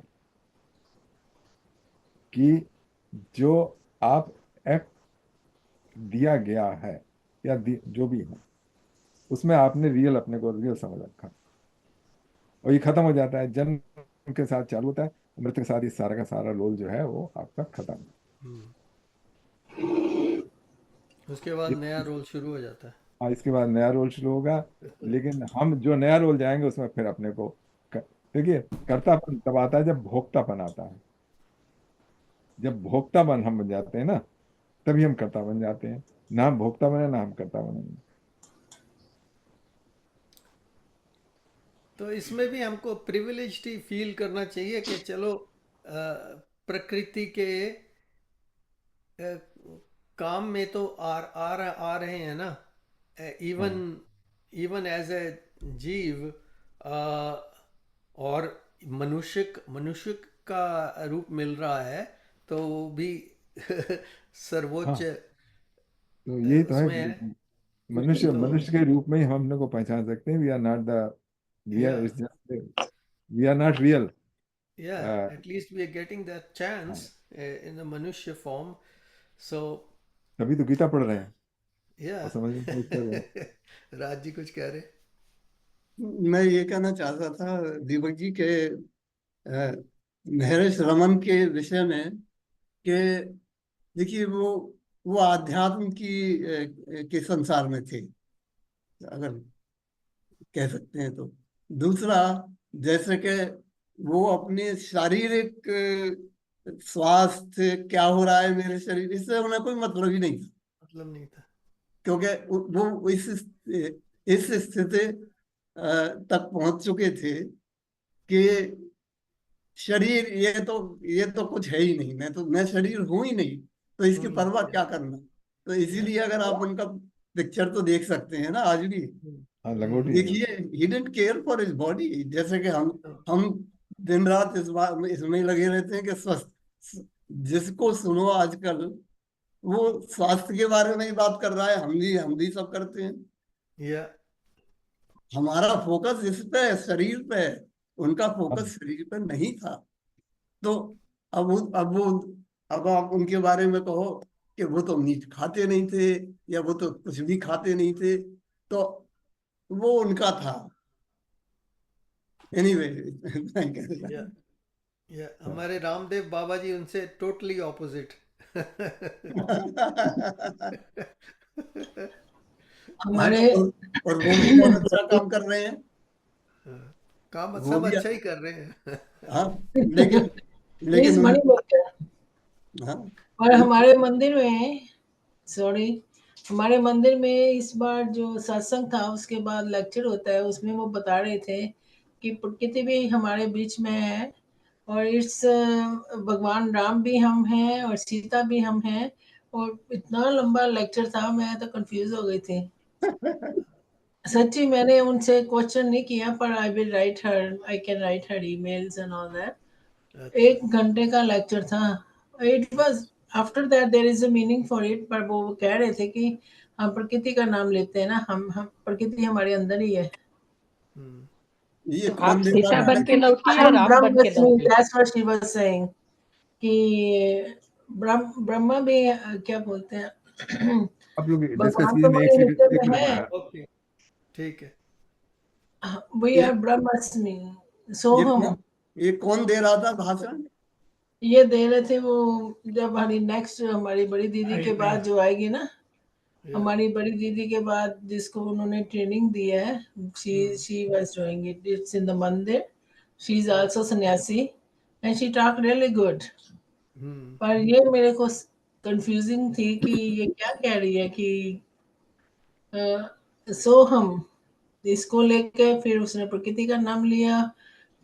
कि जो आप एक्ट दिया गया है या जो भी है, उसमें आपने रियल, अपने को रियल समझ रखा, और ये खत्म हो जाता है. जन्म के साथ चालू होता है, मृत्यु के साथ ये सारा का सारा रोल जो है वो आपका खत्म. उसके बाद ये, नया रोल शुरू हो जाता है. हाँ, इसके बाद नया रोल शुरू होगा. लेकिन हम जो नया रोल जाएंगे उसमें फिर अपने को देखिए, कर्तापन तब आता है जब भोक्तापन आता है. जब भोक्तापन हम बन जाते हैं ना, तभी हम कर्ता बन जाते हैं. ना हम भोक्ता बने, ना हम कर्ता बनेंगे. तो इसमें भी हमको प्रिविलेज्ड ही फील करना चाहिए कि चलो प्रकृति के काम में तो आ रहे हैं ना. इवन इवन एज ए जीव, और मनुष्य का रूप मिल रहा है, तो वो भी सर्वोच्च हाँ, तो यही तो है. उसमें है. मनुष्य तो मनुष्य के रूप में ही हम अपने को पहचान सकते हैं. We are not the, we yeah are, we are not real. Yeah, at least we are getting that chance in the Manushya form. So, तभी तो गीता पढ़ रहे हैं और yeah. समझने की कोशिश कर रहे हैं। राज जी कुछ कह रहे? मैं ये कहना चाहता था दीपक जी के महर्षि रमन के विषय में कि देखिए वो आध्यात्म के संसार में थे, अगर कह सकते हैं तो। दूसरा, जैसे कि वो अपने शारीरिक स्वास्थ्य क्या हो रहा है मेरे शरीर, इससे उन्हें कोई मतलब ही नहीं था, मतलब नहीं था। क्योंकि वो इस स्थिति तक पहुंच चुके थे कि शरीर ये तो कुछ है ही नहीं, मैं शरीर हूं ही नहीं, तो इसकी हुई परवाह नहीं क्या है। करना। तो इसीलिए अगर आप उनका पिक्चर तो देख सकते हैं ना आज भी। हाँ, लंगोटी है। देखिए, he didn't care for his body, जैसे कि हम दिन रात इसमें लगे रहते हैं कि स्वस्थ, जिसको सुनो आजकल वो स्वास्थ्य के बारे में ही बात कर रहा है, हम भी सब करते हैं। या हमारा फोकस इस पे है, शरीर पे है, उनका फोकस अब शरीर पे नहीं था। तो अब आप उनके बारे में कहो कि वो तो मीट खाते नहीं थे या वो तो कुछ भी खाते नहीं थे, तो वो उनका था। एनीवे या या हमारे रामदेव बाबा जी उनसे टोटली ऑपोजिट। हमारे और वो भी बहुत अच्छा काम कर रहे हैं। काम वो सब भी, अच्छा ही कर रहे हैं। हाँ, लेकिन प्लीज लेकिन मणि बोलते हैं। हाँ, और हमारे मंदिर में, सॉरी, हमारे मंदिर में इस बार जो सत्संग था उसके बाद लेक्चर होता है, उसमें वो बता रहे थे कि प्रकृति भी हमारे बीच में है और इस भगवान राम भी हम हैं और सीता भी हम हैं। और इतना लंबा लेक्चर था, मैं तो कंफ्यूज हो गई थी सच्ची। मैंने उनसे क्वेश्चन नहीं किया, पर I will write her, I can write her emails and all that. अच्छा 1 घंटे का लेक्चर था। It was, after that there is a meaning for it, पर वो कह रहे थे कि हम प्रकृति का नाम लेते हैं ना, हम प्रकृति हमारे अंदर ही है। ये तो आप कौन दे रहा सीता था? बन के लौटी या हम राम बन के ब्रह्म, लौटी? That's what she was saying कि ब्रह्मा भी क्या बोलते हैं आप लोग डिस्कस भगवान कीजिए, तो मैं हमारे हृदय एक में मिनट है। में ओके ठीक है। वी ये आर ब्रह्मस्मि ये सोहम। कौन ये कौन दे रहा था भाषण? ये दे रहे थे वो, जब हमारी नेक्स्ट, हमारी बड़ी दीदी के बाद जो आएगी ना, या हमारी बड़ी दीदी के बाद जिसको उन्होंने ट्रेनिंग दी है, she was doing it, it's in the मंदिर। शी इज आल्सो सन्यासी and she talk really good. पर ये मेरे को कंफ्यूजिंग थी कि ये क्या कह रही है कि सोहम, इसको लेके फिर उसने प्रकृति का नाम लिया।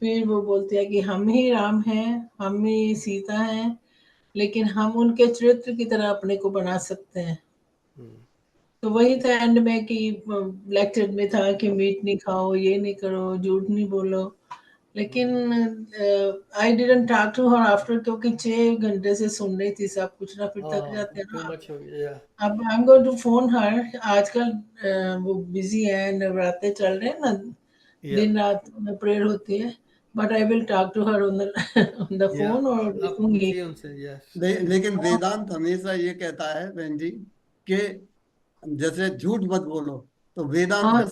फिर वो बोलती है कि हम ही राम हैं, हम ही सीता हैं, लेकिन हम उनके चरित्र की तरह अपने को बना सकते हैं। तो वही था एंड में कि लेक्चर में था कि मीट नहीं खाओ, ये नहीं करो, झूठ नहीं बोलो। लेकिन I didn't talk to her after, क्योंकि 6 घंटे से सुन रही थी सब कुछ ना, फिर थक जाते हैं टू ना। मच हो गया। अब I am going to phone her. आजकल वो बिजी है, नवरात्रे चल रहे हैं ना, या दिन रात में प्रेयर होती है। But I will talk to her on the on the या फोन और आप देखूंगी। पूछिए उनसे। यस लेकिन वेदांत हमेशा ये कहता है बहन जी कि जैसे झूठ मत बोलो, तो हाँ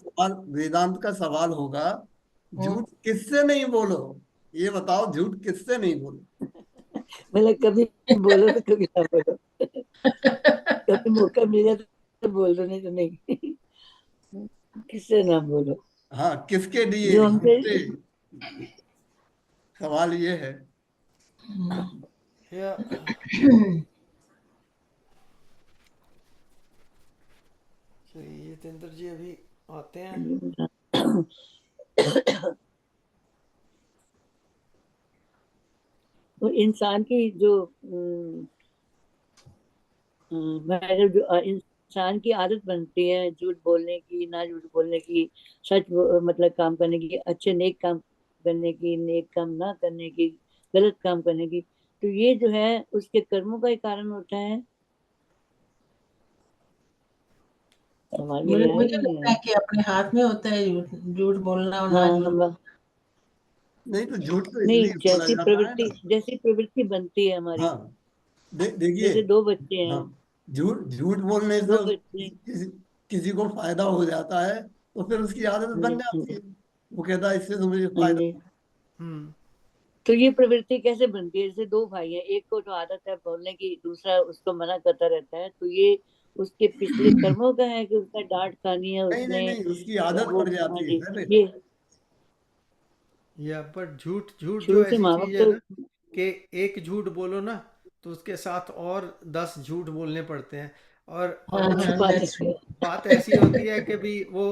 वेदांत का सवाल होगा, झूठ किससे नहीं बोलो, ये बताओ, झूठ किससे नहीं बोलो। मतलब कभी बोलो तो कभी ना बोलो, कभी मौका मिल जाए तो बोल दो, नहीं तो नहीं। किससे ना बोलो, हाँ, किसके लिए, जो हमसे किससे, सवाल ये है। या चलिए जितेंद्र जी अभी आते हैं। तो इंसान की जो मतलब जो इंसान की आदत बनती है झूठ बोलने की, ना झूठ बोलने की, मतलब काम करने की, अच्छे नेक काम करने की, नेक काम ना करने की, गलत काम करने की, तो ये जो है उसके कर्मों का ही कारण होता है। समझ में आया मुझे कि नहीं लगता है आया? कि अपने हाथ में होता है झूठ, झूठ बोलना और ना हाँ झूठ। नहीं तो झूठ तो नहीं, इसलिए बोला जाता है ना। जैसी प्रवृत्ति बनती है हमारी। हाँ देखिए, जैसे दो बच्चे हैं, हाँ, झूठ झूठ बोलने से दो बच्चे किसी को फायदा हो जाता है तो फिर उसकी आदत बन जाती है। वो कहता है इससे तो मुझे हाँ फायदा। जी। हम्म तो ये प्रवृत्ति कैसे बनती है? जैसे दो भाई हैं, एक को तो आदत है बोलने की, दूसरा उसको मना करता रहता है, तो ये उसके पिछले कर्मों का है कि उसने डांट खानी है, नहीं नहीं उसने नहीं, उसकी आदत वो, पड़ हाँ जाती जी, है सर। ये या पर झूठ झूठ जो शुरू से ऐसी माँ बाप चीज है तो ना कि एक झूठ बोलो ना तो उसके साथ और 10 झूठ बोलने पड़ते हैं। और हाँ वो हाँ, that's true. बात ऐसी होती है कि भी वो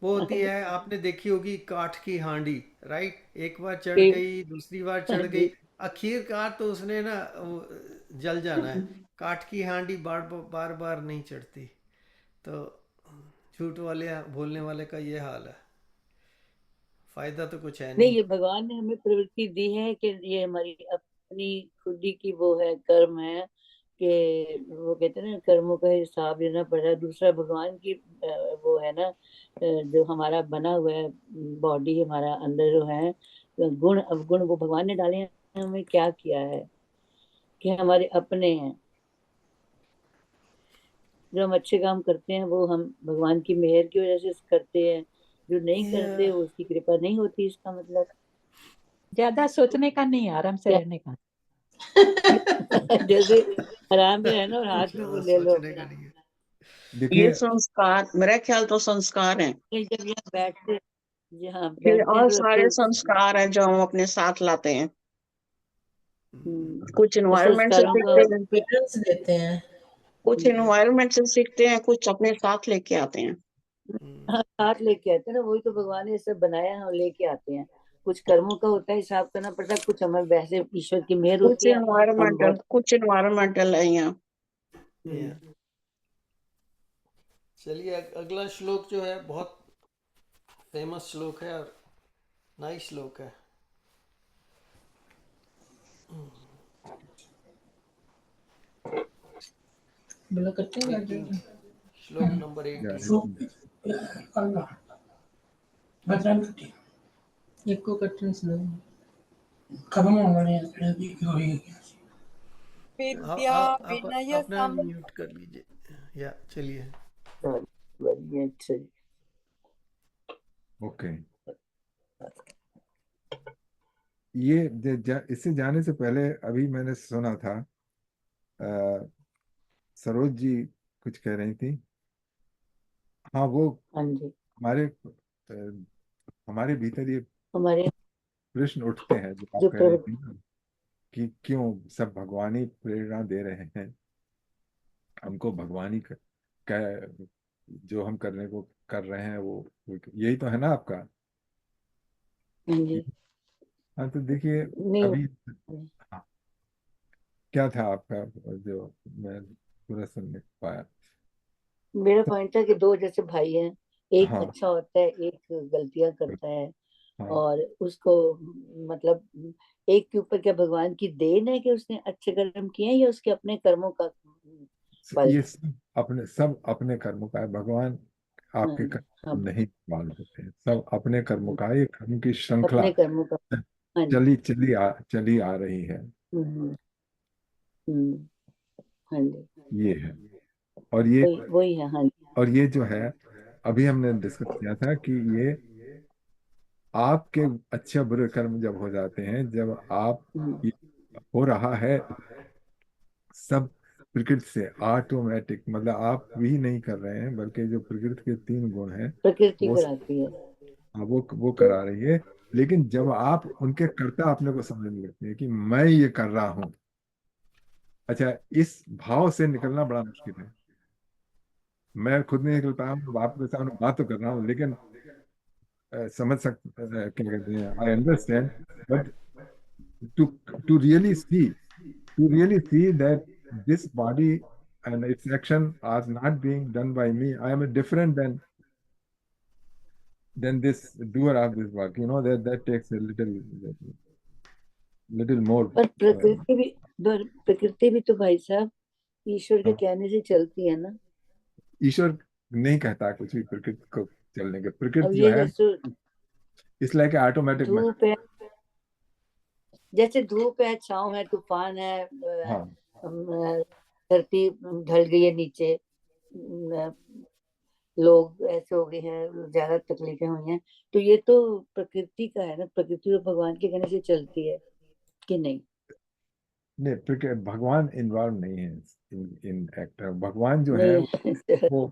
होती है, आपने देखी होगी काठ की हांडी, राइट? एक बार चढ़ एक, गई, दूसरी बार हाँ चढ़ गई, जी, आखिरकार तो उसने ना जल जाना है। काठ की हांडी बार बार बार नहीं चढ़ती। तो झूठ वाले बोलने वाले का ये हाल है, फायदा तो कुछ है नहीं, नहीं। ये भगवान ने हमें प्रवृत्ति दी है कि ये हमारी अपनी खुद ही की वो है, कर्म है, कि वो कहते हैं ना, कर्मों का हिसाब देना पड़ रहा है। दूसरा भगवान की वो है ना, जो हमारा बना हुआ है, बॉडी हमारा अंदर जो है, गुण अवगुण वो भगवान ने डाले हैं, हमें क्या किया है कि हमारे अपने हैं। जो हम अच्छे काम करते हैं वो हम भगवान की मेहर की वजह से करते हैं, जो नहीं करते वो उसकी कृपा नहीं होती, इसका मतलब। ज्यादा सोचने का नहीं, आराम से क्या? रहने का। जैसे आराम से रहना और हाथ में वो ज्यादा ले लो सोचने का अपना। नहीं है। ये देखिए संस्कार, मेरा ख्याल तो संस्कार हैं। जब यहाँ बैठते, जहाँ ये बैठते हैं और तो सारे तो संस्कार हैं जो हम अपने साथ लाते हैं। कुछ तो इन्वायरमेंट से संस्कारों का सीखते हैं, Patterns देते हैं। कुछ इन्वायरमेंट से सीखते हैं, कुछ अपने साथ लेके आते हैं। हाँ, साथ लेके आते हैं ना, वही तो भगवान ने सब बनाया है, हम लेके आते हैं। कुछ कर्मों का होता है, हिसाब करना पड़ता है, कुछ हमें वैसे ईश्वर की मेहर कुछ होती है, हम बहुत इन्वायरमेंटल है यहाँ। या चलिए अगला श्लोक जो है बहुत फेमस श्लोक है और नाइस श्लोक है। बोला करते हैं 18th श्लोक नंबर 18। ఎక్కువ కట్టన్స్ विद्या आप विनय अपना म्यूट कर लीजिए। या चलिए। अच्छा जी। ओके, ये इससे जाने से पहले अभी मैंने सुना था, सरोज जी कुछ कह रही थी। हाँ, वो हाँ जी, हमारे भीतर ये हमारे प्रश्न उठते हैं जो आप जो कह रही थी ना, कि क्यों सब भगवान ही प्रेरणा दे रहे हैं हमको, भगवान ही जो हम करने को कर रहे हैं वो यही तो है ना आपका। हाँ जी, हाँ, तो देखिए नहीं, अभी, हाँ, क्या था आपका जो मैं पूरा सुन नहीं पाया। मेरा पॉइंट था कि दो जैसे भाई हैं, एक हाँ अच्छा होता है, एक गलतियां करता है, हाँ, और उसको मतलब एक के ऊपर क्या भगवान की देन है कि उसने अच्छे कर्म किए हैं, या उसके अपने कर्मों का फल ये है? सब अपने कर्मों का है। भगवान हाँ आपके जी, हाँ, कर्म नहीं मालूम होते हैं, सब अपने कर्मों का है। ये कर्म की श्रृंखला अपने कर्मों का। हाँ जी। चली आ रही है। हम्म, हम्म, हाँ जी, ये है। और ये वही है। हाँ जी, और ये जो है, अभी हमने डिस्कस किया था कि ये आपके अच्छे बुरे कर्म जब हो जाते हैं, जब आप ये हो रहा है सब प्रकृति से ऑटोमेटिक, मतलब आप भी नहीं कर रहे हैं बल्कि जो प्रकृति के 3 गुण हैं प्रकृति वो कराती है। हाँ, वो करा रही है। लेकिन जब आप उनके कर्ता अपने को समझने लगते हैं कि मैं ये कर रहा हूं, अच्छा, इस भाव से निकलना बड़ा मुश्किल है। मैं खुद नहीं निकल पाया हूं, तो आपके सामने बात तो कर रहा हूँ, लेकिन समझ सकते क्या कहते हैं, I understand, but to to really see to really see that this body and its action are not being done by me. I am different than this doer of this work. That takes a little more. पर प्रकृति भी तो भाई साहब ईश्वर के कहने से चलती है ना। ईश्वर नहीं कहता कुछ भी प्रकृति को चलने के। अब प्रकृति जो ये है जैसे इट्स लाइक ऑटोमेटिक धूप है, जैसे धूप है, छाँव है, तूफान है, हाँ धरती ढल गई है नीचे, अ, लोग ऐसे हो गए हैं, ज्यादा तकलीफें हुई हैं, तो ये तो प्रकृति का है ना, प्रकृति तो भगवान के कहने से चलती है कि नहीं? नहीं, क्योंकि भगवान इन्वॉल्व नहीं है इन एक्टर। भगवान जो है नहीं। वो,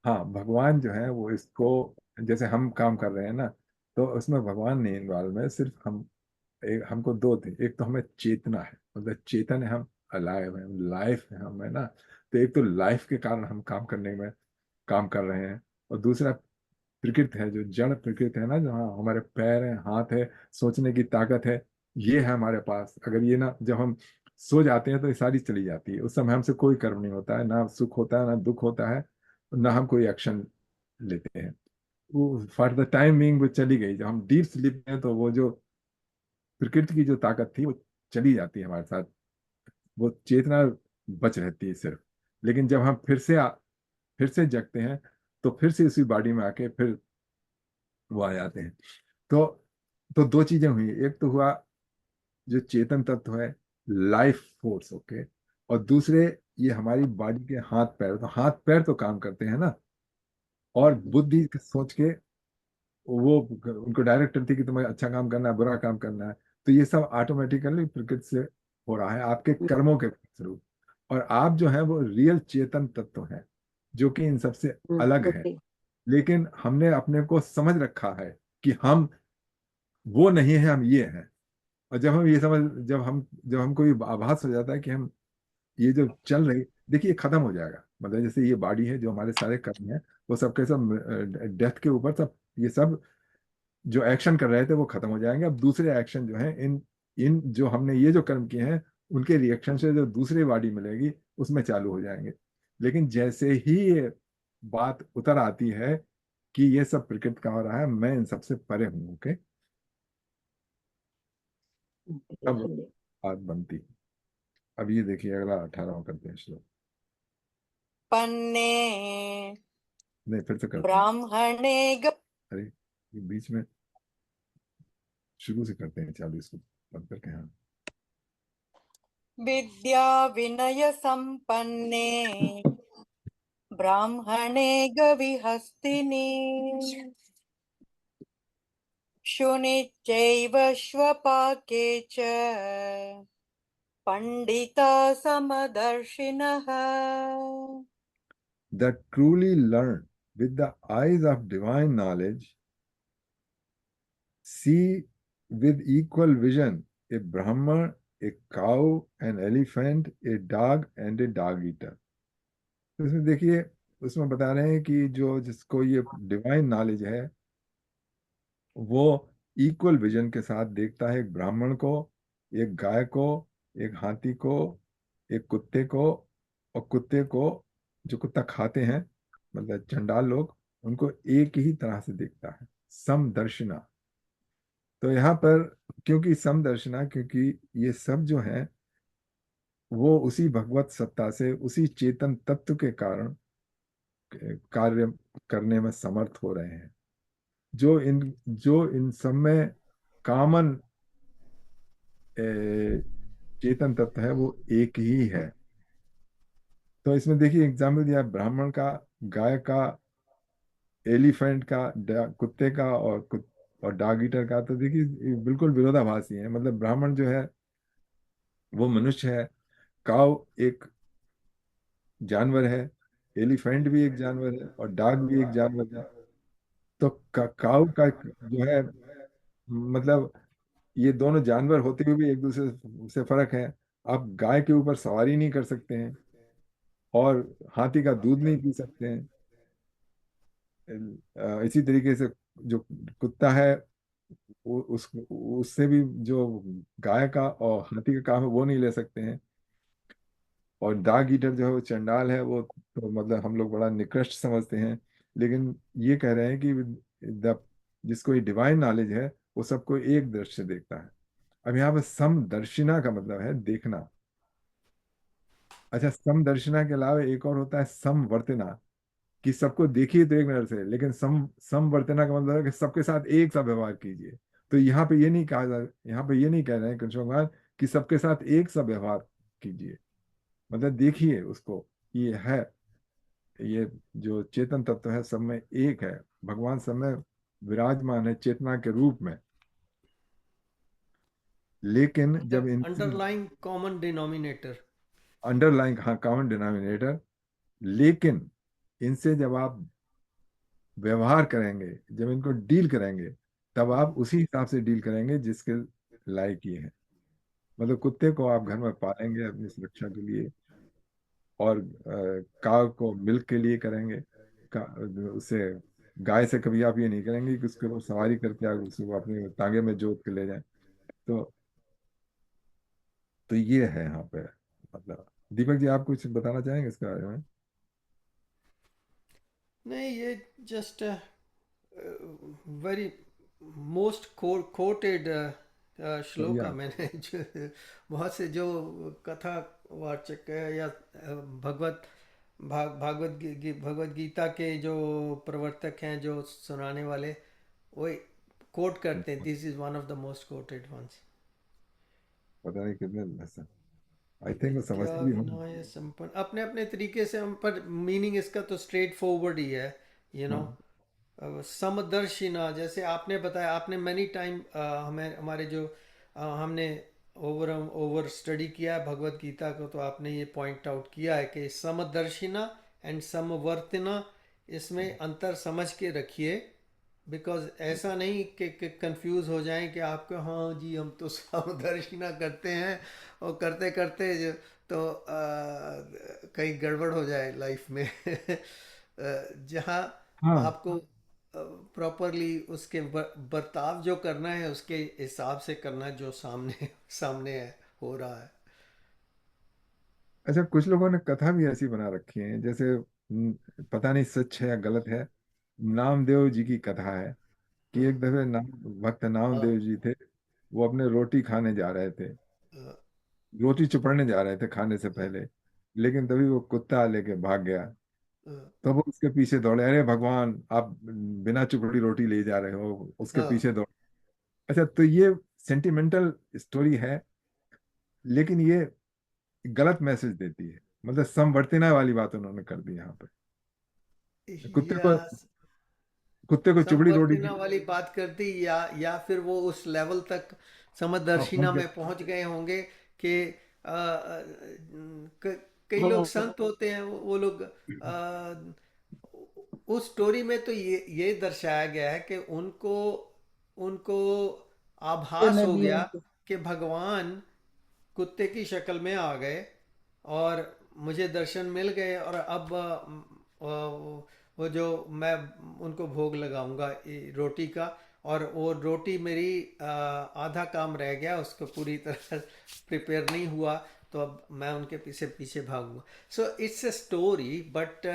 हाँ भगवान जो है वो इसको, जैसे हम काम कर रहे हैं ना, तो उसमें भगवान नहीं इन्वॉल्व है, सिर्फ हम। हमको दो थे, एक तो हमें चेतना है, मतलब चेतन है, हम अलाइव है, लाइफ है हम, है ना। तो एक तो लाइफ के कारण हम काम करने में काम कर रहे हैं, और दूसरा प्रकृति है, जो जड़ प्रकृति है ना, जो हाँ हमारे पैर हैं, हाथ है, सोचने की ताकत है, ये है हमारे पास। अगर ये ना, जब हम सो जाते हैं तो ये सारी चली जाती है, उस समय हमसे कोई कर्म नहीं होता है, ना सुख होता है ना दुख होता है, ना हम कोई एक्शन लेते हैं। वो फॉर द टाइम बीइंग वो चली गई। जब हम डीप स्लीप में, तो वो जो प्रकृति की जो ताकत थी वो चली जाती है हमारे साथ, वो चेतना बच रहती है सिर्फ। लेकिन जब हम फिर से जगते हैं, तो फिर से उसी बॉडी में आके फिर वो आ जाते हैं। तो दो चीजें हुई, एक तो हुआ जो चेतन तत्व है, लाइफ फोर्स, ओके, और दूसरे ये हमारी बॉडी के हाथ पैर, तो हाथ पैर तो काम करते हैं ना, और बुद्धि सोच के वो उनको डायरेक्ट करती है कि तुम्हें अच्छा काम करना है, बुरा काम करना है। तो ये सब ऑटोमेटिकली प्रकृति से हो रहा है, आपके कर्मों के फलस्वरूप। और आप जो है वो रियल चेतन तत्व है, जो कि इन सबसे अलग है। ओके। लेकिन हमने अपने को समझ रखा है कि हम वो नहीं है, हम ये हैं। और जब हम ये समझ, जब हमको ये आभास हो जाता है कि हम ये जो चल रही, देखिए ये खत्म हो जाएगा। मतलब जैसे ये बॉडी है, जो हमारे सारे कर्म है, वो सब के सब डेथ के ऊपर सब, ये सब जो एक्शन कर रहे थे वो खत्म हो जाएंगे। अब दूसरे एक्शन जो है, इन इन जो हमने ये जो कर्म किए हैं, उनके रिएक्शन से जो दूसरी बॉडी मिलेगी, उसमें चालू हो जाएंगे। लेकिन जैसे ही ये बात उतर आती है कि ये सब प्रकृति का हो रहा है, मैं इन सबसे परे हूँ, ओके, तब बात बनती है। अब ये देखिए अगला 18वां करते हैं श्लोक। पन्ने नहीं, फिर से करते हैं। ब्राह्मणे अरे ये बीच में शुरू से करते हैं, चालू इसको बंद करके। हाँ, विद्या विनय संपन्ने ब्राह्मणे गविहस्तिनि शुनिचैव श्वपाके च Pandita समदर्शिनः। that truly learn with the eyes of divine knowledge see with equal vision a Brahman, a cow, an elephant, a dog and a dog eater. तो इसमें देखिए, उसमें बता रहे हैं कि जो जिसको ये डिवाइन नॉलेज है, वो इक्वल विजन के साथ देखता है एक ब्राह्मण को, एक गाय को, एक हाथी को, एक कुत्ते को, और कुत्ते को जो कुत्ता खाते हैं, मतलब चंडाल लोग, उनको एक ही तरह से देखता है, समदर्शिना। तो यहाँ पर क्योंकि समदर्शना, क्योंकि ये सब जो है वो उसी भगवत सत्ता से, उसी चेतन तत्व के कारण कार्य करने में समर्थ हो रहे हैं। जो इन सब में कॉमन चेतन तत्व है, वो एक ही है। तो इसमें देखिए एग्जाम्पल दिया, ब्राह्मण का, गाय का, एलिफेंट का, कुत्ते का, और डॉग ईटर का। तो देखिए ये बिल्कुल विरोधाभासी है। मतलब ब्राह्मण जो है वो मनुष्य है, काव एक जानवर है, एलिफेंट भी एक जानवर है, और डॉग भी एक जानवर है। तो काव का जो है, मतलब ये दोनों जानवर होते हुए भी एक दूसरे से फर्क है। आप गाय के ऊपर सवारी नहीं कर सकते हैं, और हाथी का दूध नहीं पी सकते हैं। इसी तरीके से जो कुत्ता है, उससे भी जो गाय का और हाथी का काम है वो नहीं ले सकते हैं। और डार्क ईटर जो है वो चंडाल है, वो तो मतलब हम लोग बड़ा निकृष्ट समझते हैं। लेकिन ये कह रहे हैं कि जिसको ये डिवाइन नॉलेज है, वो सबको एक दृष्टि से देखता है। अब यहाँ पर समदर्शिना का मतलब है देखना। अच्छा, समदर्शिना के अलावा एक और होता है समवर्तना, कि सबको देखिए तो एक नजर से, लेकिन समवर्तना का मतलब है कि सबके साथ एक सा व्यवहार कीजिए। तो यहाँ पे ये नहीं यहाँ पे ये नहीं कह रहे हैं कृष्ण भगवान कि सबके साथ एक सा व्यवहार कीजिए, मतलब देखिए उसको, ये है, ये जो चेतन तत्व है सब में एक है, भगवान सब में विराजमान है चेतना के रूप में। लेकिन जब इनसे अंडरलाइंग कॉमन डिनोमिनेटर, अंडरलाइंग, हाँ, कॉमन डिनोमिनेटर, लेकिन इनसे जब आप व्यवहार करेंगे, जब इनको डील करेंगे, तब आप उसी हिसाब से डील करेंगे जिसके लायक ये है। मतलब कुत्ते को आप घर में पालेंगे अपनी सुरक्षा के लिए, और काव को मिल्क के लिए करेंगे, उससे गाय से कभी आप ये नहीं करेंगे कि उसके ऊपर सवारी करके आप उसको अपने तांगे में जोत के ले जाएं। तो ये है यहाँ पे, मतलब दीपक जी आप कुछ बताना चाहेंगे इसके बारे में? नहीं, ये जस्ट वेरी मोस्ट कोटेड श्लोक या मैंने जो बहुत से जो कथा वाचक है या भगवत गीता के जो प्रवर्तक हैं, जो सुनाने वाले, वो कोट करते हैं, this is one of the most quoted ones. पता नहीं कितने, आई थिंक वो समझते भी होंगे। विद्या संपन्न अपने अपने तरीके से हम, पर मीनिंग इसका तो स्ट्रेट फॉरवर्ड ही है, यू नो। समदर्शिना, जैसे आपने बताया, आपने मैनी टाइम हमें हमारे जो हमने ओवर स्टडी किया है भगवत गीता को, तो आपने ये पॉइंट आउट किया है कि समदर्शिना एंड समवर्तिना, इसमें अंतर समझ के रखिए, बिकॉज ऐसा नहीं कि कंफ्यूज हो जाएं कि आपको, हाँ जी हम तो समदर्शिना करते हैं और करते करते तो कहीं गड़बड़ हो जाए लाइफ में। जहाँ हाँ आपको प्रॉपरली उसके बर्ताव जो करना है उसके हिसाब से करना है, जो सामने सामने है, हो रहा है। अच्छा, कुछ लोगों ने कथा भी ऐसी बना रखी है, जैसे पता नहीं सच है या गलत है, नामदेव जी की कथा है कि एक दफे भक्त नामदेव जी थे, वो अपने रोटी खाने जा रहे थे, रोटी चुपड़ने जा रहे थे खाने से पहले, लेकिन तभी वो कुत्ता लेके भाग गया। तो वो उसके पीछे दौड़े, अरे भगवान आप बिना चुपड़ी रोटी ले जा रहे हो, उसके पीछे दौड़े। अच्छा, तो ये सेंटिमेंटल स्टोरी है, लेकिन ये गलत मैसेज देती है, मतलब समवर्तना वाली बात उन्होंने कर दी यहाँ पे। या कुत्ते को चुपड़ी रोटी संवर्तिना वाली बात करती, या फिर वो उस लेवल तक समदर्शिना पहुंच में पहुंच गए होंगे कि कई लोग संत होते हैं, वो लोग उस स्टोरी में तो ये दर्शाया गया है कि उनको उनको आभास हो गया कि भगवान कुत्ते की शक्ल में आ गए और मुझे दर्शन मिल गए, और अब वो जो मैं उनको भोग लगाऊंगा रोटी का, और वो रोटी मेरी आधा काम रह गया, उसको पूरी तरह प्रिपेयर नहीं हुआ, तो अब मैं उनके पीछे पीछे भागूंगा। So it's a story, but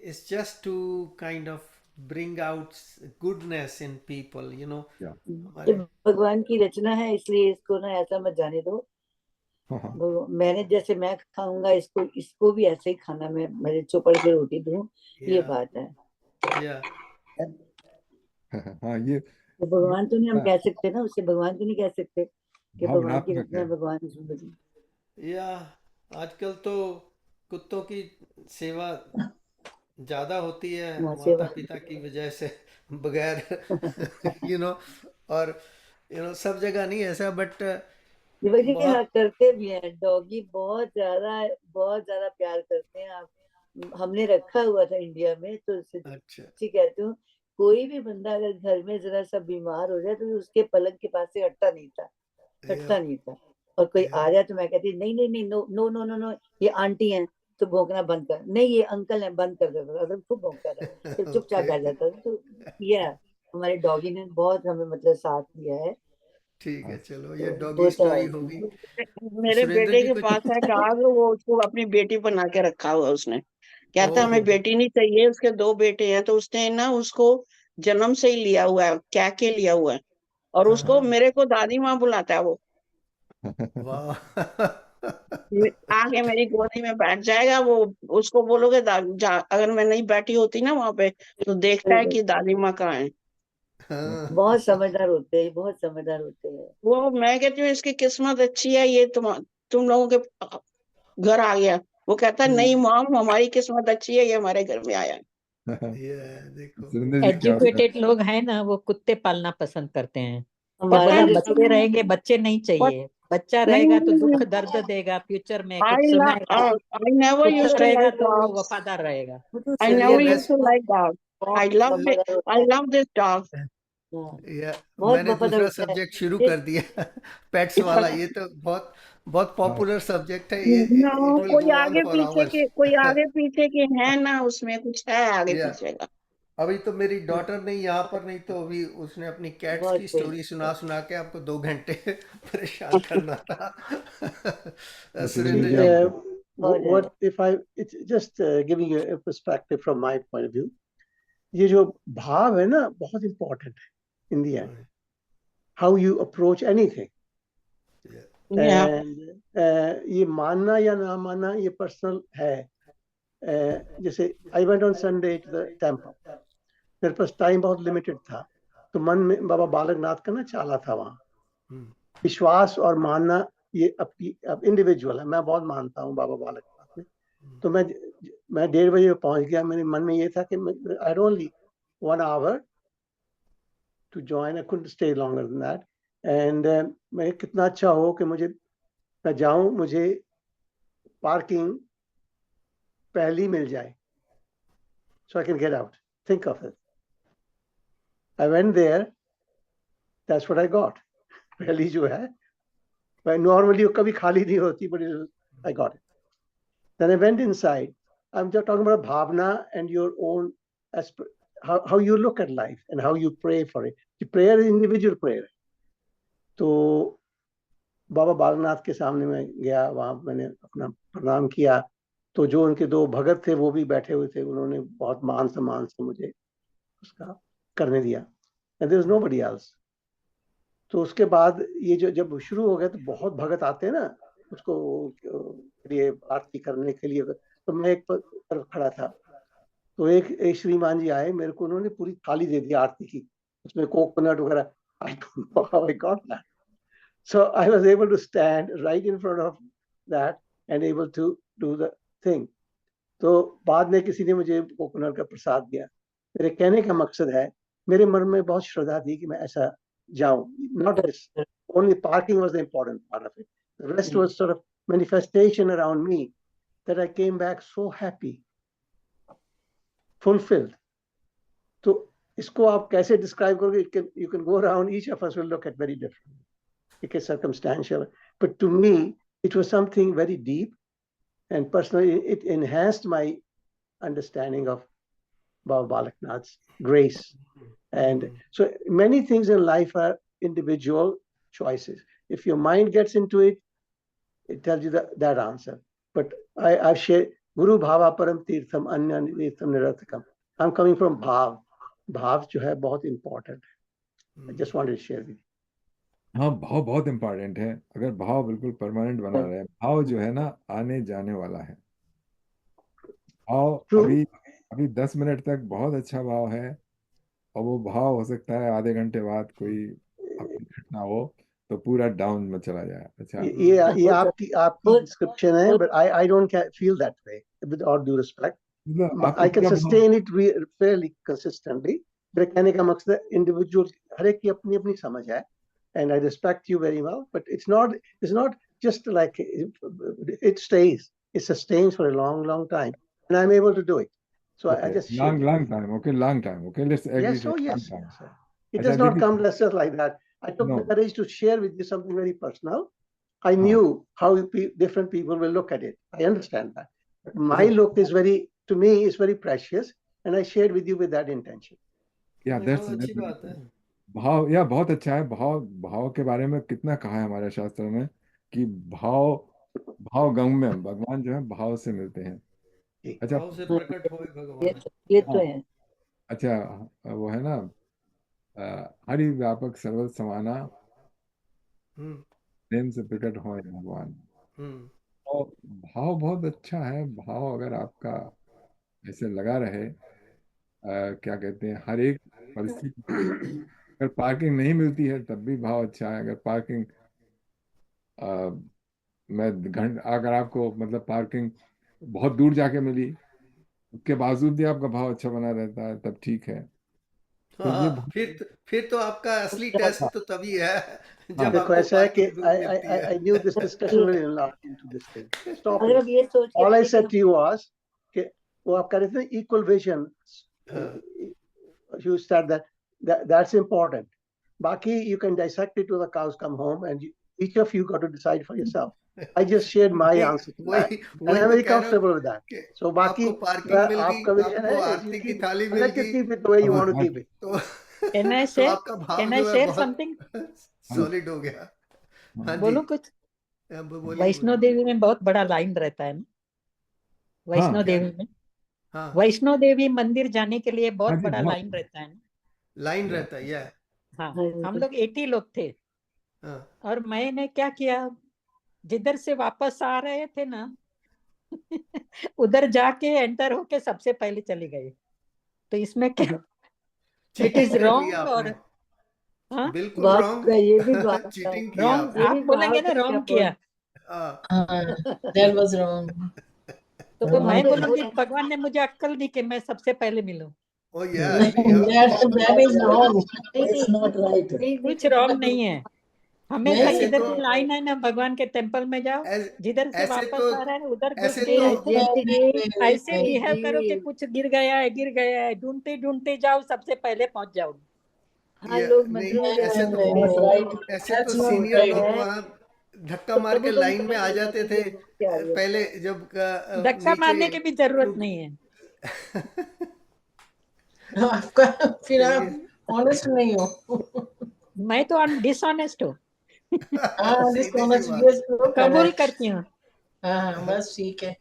it's just to kind of bring out goodness in people, you know. ये भगवान की रचना है, इसलिए इसको ना ऐसा मत जाने दो। मैंने जैसे मैं खाऊंगा इसको भी ऐसे ही खाना, मैं मेरे चौपड़ के रोटी दूं, ये बात है। हाँ, ये तो भगवान तो नहीं हम कह सकते ना, उससे भगवान तो नहीं कह सकते कि भगवान की भावनात्मक रचना है। भगवान। या आजकल तो कुत्तों की सेवा ज्यादा होती है माता पिता की वजह से, बगैर यू नो, और सब जगह नहीं ऐसा, बट बहुत करते भी हैं, डॉगी बहुत ज्यादा प्यार करते हैं। आप हमने रखा हुआ था इंडिया में, तो अच्छा कहती हूँ, कोई भी बंदा अगर घर में जरा सा बीमार हो जाए तो उसके पलंग के पास से हटता नहीं था। और कोई आ जाए तो मैं कहती नहीं नहीं नहीं, no no no no no, ये आंटी हैं तो भौंकना बंद कर, नहीं ये अंकल है, बंद कर देता था, खूब भौंकता था, फिर चुपचाप बैठ जाता था। तो ये हमारे डॉगी ने बहुत हमें मतलब साथ दिया है। ठीक है, चलो ये डॉगी स्टोरी होगी। मेरे सुरेंद्र बेटे जी के कुछ पास है डॉग, वो उसको अपनी बेटी बना के रखा हुआ है उसने। कहता हमें बेटी नहीं चाहिए, उसके 2 बेटे हैं, तो उसने ना उसको जन्म से ही लिया हुआ है, क्या के लिया हुआ है, और उसको मेरे को दादी माँ बुलाता है वो। वाह आके मेरी गोदी में बैठ जाएगा वो। उसको बोलोगे अगर मैं नहीं बैठी होती ना वहां पे, तो देखता है कि दादी माँ कहाँ है। हाँ बहुत समझदार होते हैं, बहुत समझदार होते हैं। वो मैं कहती हूँ इसकी किस्मत अच्छी है, ये तुम लोगों के घर आ गया। वो कहता है नहीं मॉम, हमारी किस्मत अच्छी है, ये हमारे घर में आया। ये देखो सुरेंद्र जी क्या होता है, एजुकेटेड लोग हैं ना, वो कुत्ते पालना पसंद करते हैं। पता बोला है हमारे बच्चे रहेंगे, बच्चे नहीं But चाहिए। बच्चा नहीं रहेगा तो नहीं दुख नहीं, दर्द देगा फ्यूचर में, I कुछ love सुनाएगा। I never कुत्ता used to रहेगा like तो वो dogs. वफादार रहेगा। I चलिए never मैं used to like dogs. I बहुत love it. वफादार I होता है। love this dog. हाँ, या बहुत मैंने वफादार दूसरा होता है। सब्जेक्ट शुरू ये कर दिया पेट्स वाला। ये तो बहुत बहुत हाँ पॉपुलर सब्जेक्ट है ये। No, it will go on for hours. कोई आगे पीछे के है ना, उसमें कुछ है आगे या पीछे का। अभी तो मेरी डॉटर नहीं यहाँ पर, नहीं तो अभी उसने अपनी कैट्स बहुत की सही। स्टोरी सुना सुना के आपको 2 घंटे परेशान करना था। तो सुरेंद्र सुरेंद्र जी जी। आप हो जाए। what if I it's just giving you a perspective from my point of view. ये जो भाव है ना बहुत important है in the end. How you approach anything. Yeah. And ये मानना या ना मानना ये personal है. जैसे I went on Sunday to the temple. मेरे पास टाइम बहुत लिमिटेड था, तो मन में बाबा बालकनाथ का ना चाला था वहाँ। विश्वास और मानना ये अब इंडिविजुअल है। मैं बहुत मानता हूँ बाबा बालकनाथ में। तो मैं 1:30 बजे पहुंच गया। मेरे मन में ये था कि I had only 1 hour to join, I couldn't stay longer than that. And मैं कितना अच्छा हो कि मैं जाऊं, मुझे पार्किंग पहली मिल जाए, so I can get out. Think of it, I went there, that's what I got. पहली जो है नॉर्मली कभी खाली नहीं होती, but I got it. Then I went inside. I'm just talking about bhavna and your own, how you look at life and how you pray for it. The prayer is individual prayer. तो बाबा बालनाथ के सामने मैं गया, वहाँ मैंने अपना प्रणाम किया। तो जो उनके 2 भगत थे वो भी बैठे हुए थे, उन्होंने बहुत मान सम्मान से मुझे उसका करने दिया। And there was nobody else. तो उसके बाद ये जो जब शुरू हो गया तो बहुत भगत आते हैं ना उसको लिए आरती करने के लिए। तो मैं एक तरफ खड़ा था, तो एक श्रीमान जी आए, मेरे को उन्होंने पूरी थाली दे दी आरती की, उसमें कोकोनट वगैरह। I don't know how I got that. So I was able to stand right in front of that and able to do the thing. तो बाद में किसी ने मुझे कोकोनट का प्रसाद दिया। मेरे कहने का मकसद है, मेरे मन में बहुत श्रद्धा थी कि मैं ऐसा जाऊं। Not this, only parking was the important part of it. The rest was sort of manifestation around me that I came back so happy, fulfilled. तो इसको आप कैसे डिस्क्राइब करोगे? You can go around, each of us will look at very different. It is circumstantial, but to me it was something very deep, and personally it enhanced my understanding of Baba Balaknath's grace. And so many things in life are individual choices. If your mind gets into it, it tells you that answer. But I've shared Guru Bhava Param Tirtham Anya Tirtham Nirathakam. I'm coming from Bhav. Bhav जो है बहुत important है. I just wanted to share with you. हाँ भाव बहुत important है। अगर भाव बिल्कुल परमानेंट बना रहे, भाव जो है ना आने जाने वाला है। भाव True. अभी अभी 10 मिनट तक बहुत अच्छा भाव है, और वो भाव हो सकता है आधे घंटे बाद कोई आपकी घटना हो तो पूरा डाउन में चला जाए। अच्छा ये आपकी बहुत description है, but I don't feel that way. With all due respect, मतलब I आपको can पूरा भाव, sustain it fairly consistently. मेरे कहने का मकसद है individual, हर एक की अपनी अपनी समझ है, and I respect you very well. But it's not just like it stays. It sustains for a long time, and I'm able to do it. So I okay just share long with long you. Time, okay long time, okay let's agree Yes, to oh long yes, time. sir. It अच्छा does not देखिए, come just like that. I took no the courage to share with you something very personal. I हाँ knew how different people will look at it. I understand that. But my देखो look is to me, is very precious, and I shared with you with that intention. या नहीं, that's बहुत अच्छी बात है। भाव या बहुत अच्छा है। भाव भाव के बारे में कितना कहा है हमारे शास्त्रों में कि भाव भाव गम्य भगवान जो है भाव से मिलते हैं। जी। अच्छा भाव से हाँ, प्रकट होए ये भगवान। ये हाँ तो है। अच्छा वो है ना हरि व्यापक सर्वत्र समाना, हम्म प्रेम से प्रकट हो भगवान। हम्म तो भाव बहुत अच्छा है। भाव अगर आपका ऐसे लगा रहे, क्या कहते हैं, हर एक परिस्थिति अगर पार्किंग नहीं मिलती है तब भी भाव अच्छा है। अगर पार्किंग अगर आपको मतलब पार्किंग बहुत दूर जाके मिली उसके बावजूद भी आपका भाव अच्छा बना रहता है तब ठीक है। तो ये हाँ, फिर तो आपका असली टेस्ट तो तभी है जब हाँ। देखो आपको ऐसा है कि पार्किंग दूर मिलती है। I knew this discussion will not into this thing. Stop अगर it. अब ये सोच के All I चले said कि to you was कि वो आप कह रहे थे equal vision. हाँ, You said that's important. Baki you can dissect it till the cows come home, and each of you got to decide for yourself. I just shared my नहीं, answer to that, and वही I'm तो very कह रहा हूँ comfortable with that. कि So आपको Baki parking मिल आपका गई, vision आपको है, you आरती की keep, थाली मिल let you गई, keep it the way you want to keep it. तो Can I तो share? आपका भाव Can I जो है share बहुत something? सॉलिड हो गया। हाँ जी, बोलूं कुछ? अब बोलिए वैष्णो बोलिए। देवी में बहुत बड़ा लाइन रहता है ना, वैष्णो हाँ देवी में। हाँ, वैष्णो देवी मंदिर जाने के लिए हाँ बहुत जी, बड़ा बहुत लाइन रहता है ना। लाइन रहता है, यह हाँ, हम लोग 80 लोग थे हाँ, और मैंने क्या किया, जिधर से वापस आ रहे थे ना उधर जाके एंटर होके सबसे पहले चले गए। तो इसमें क्या इट चीटिंग इज कर लिया रॉन्ग? और आपने, हाँ, बिल्कुल बात रॉन्ग, ये भी बात चीटिंग किया रॉन्ग आपने। ये आप भी बोलेंगे बात ना, रॉन्ग किया। हाँ, That was wrong. तो मैं तो बोलूंगी भगवान ने मुझे अक्ल दी कि मैं सबसे पहले मिलूं। ओ yes, That is wrong. It's not right. कुछ रॉन्ग नहीं है। हमेशा नहीं, किधर तो- भी लाइन है ना, भगवान के टेम्पल में जाओ, जिधर से ऐसे वापस तो आ रहा है उधर घुस ऐसे के तो ऐसे बिहेव करो कि कुछ गिर गया है, ढूंढते ढूंढते जाओ, सबसे पहले पहुंच जाओगे। हाँ, लोग नहीं, मंदिरों में ऐसे जाते तो हैं, that's right. ऐसे तो That's not सीनियर right. लोग वहाँ धक्का मार के प्रभु तुम लाइन में आ करेंगे, जाते मैं थे तुझे क्या आ गया? पहले जब धक्का मारने की भी जरूरत नहीं है। आपका फिर आप ऑनेस्ट नहीं हो। मैं तो डिसऑनेस्ट हूँ, हाँ, सीधी सी डिसऑनेस्ट बात। ये करो, कबूल करती हूँ। हाँ, बस ठीक है।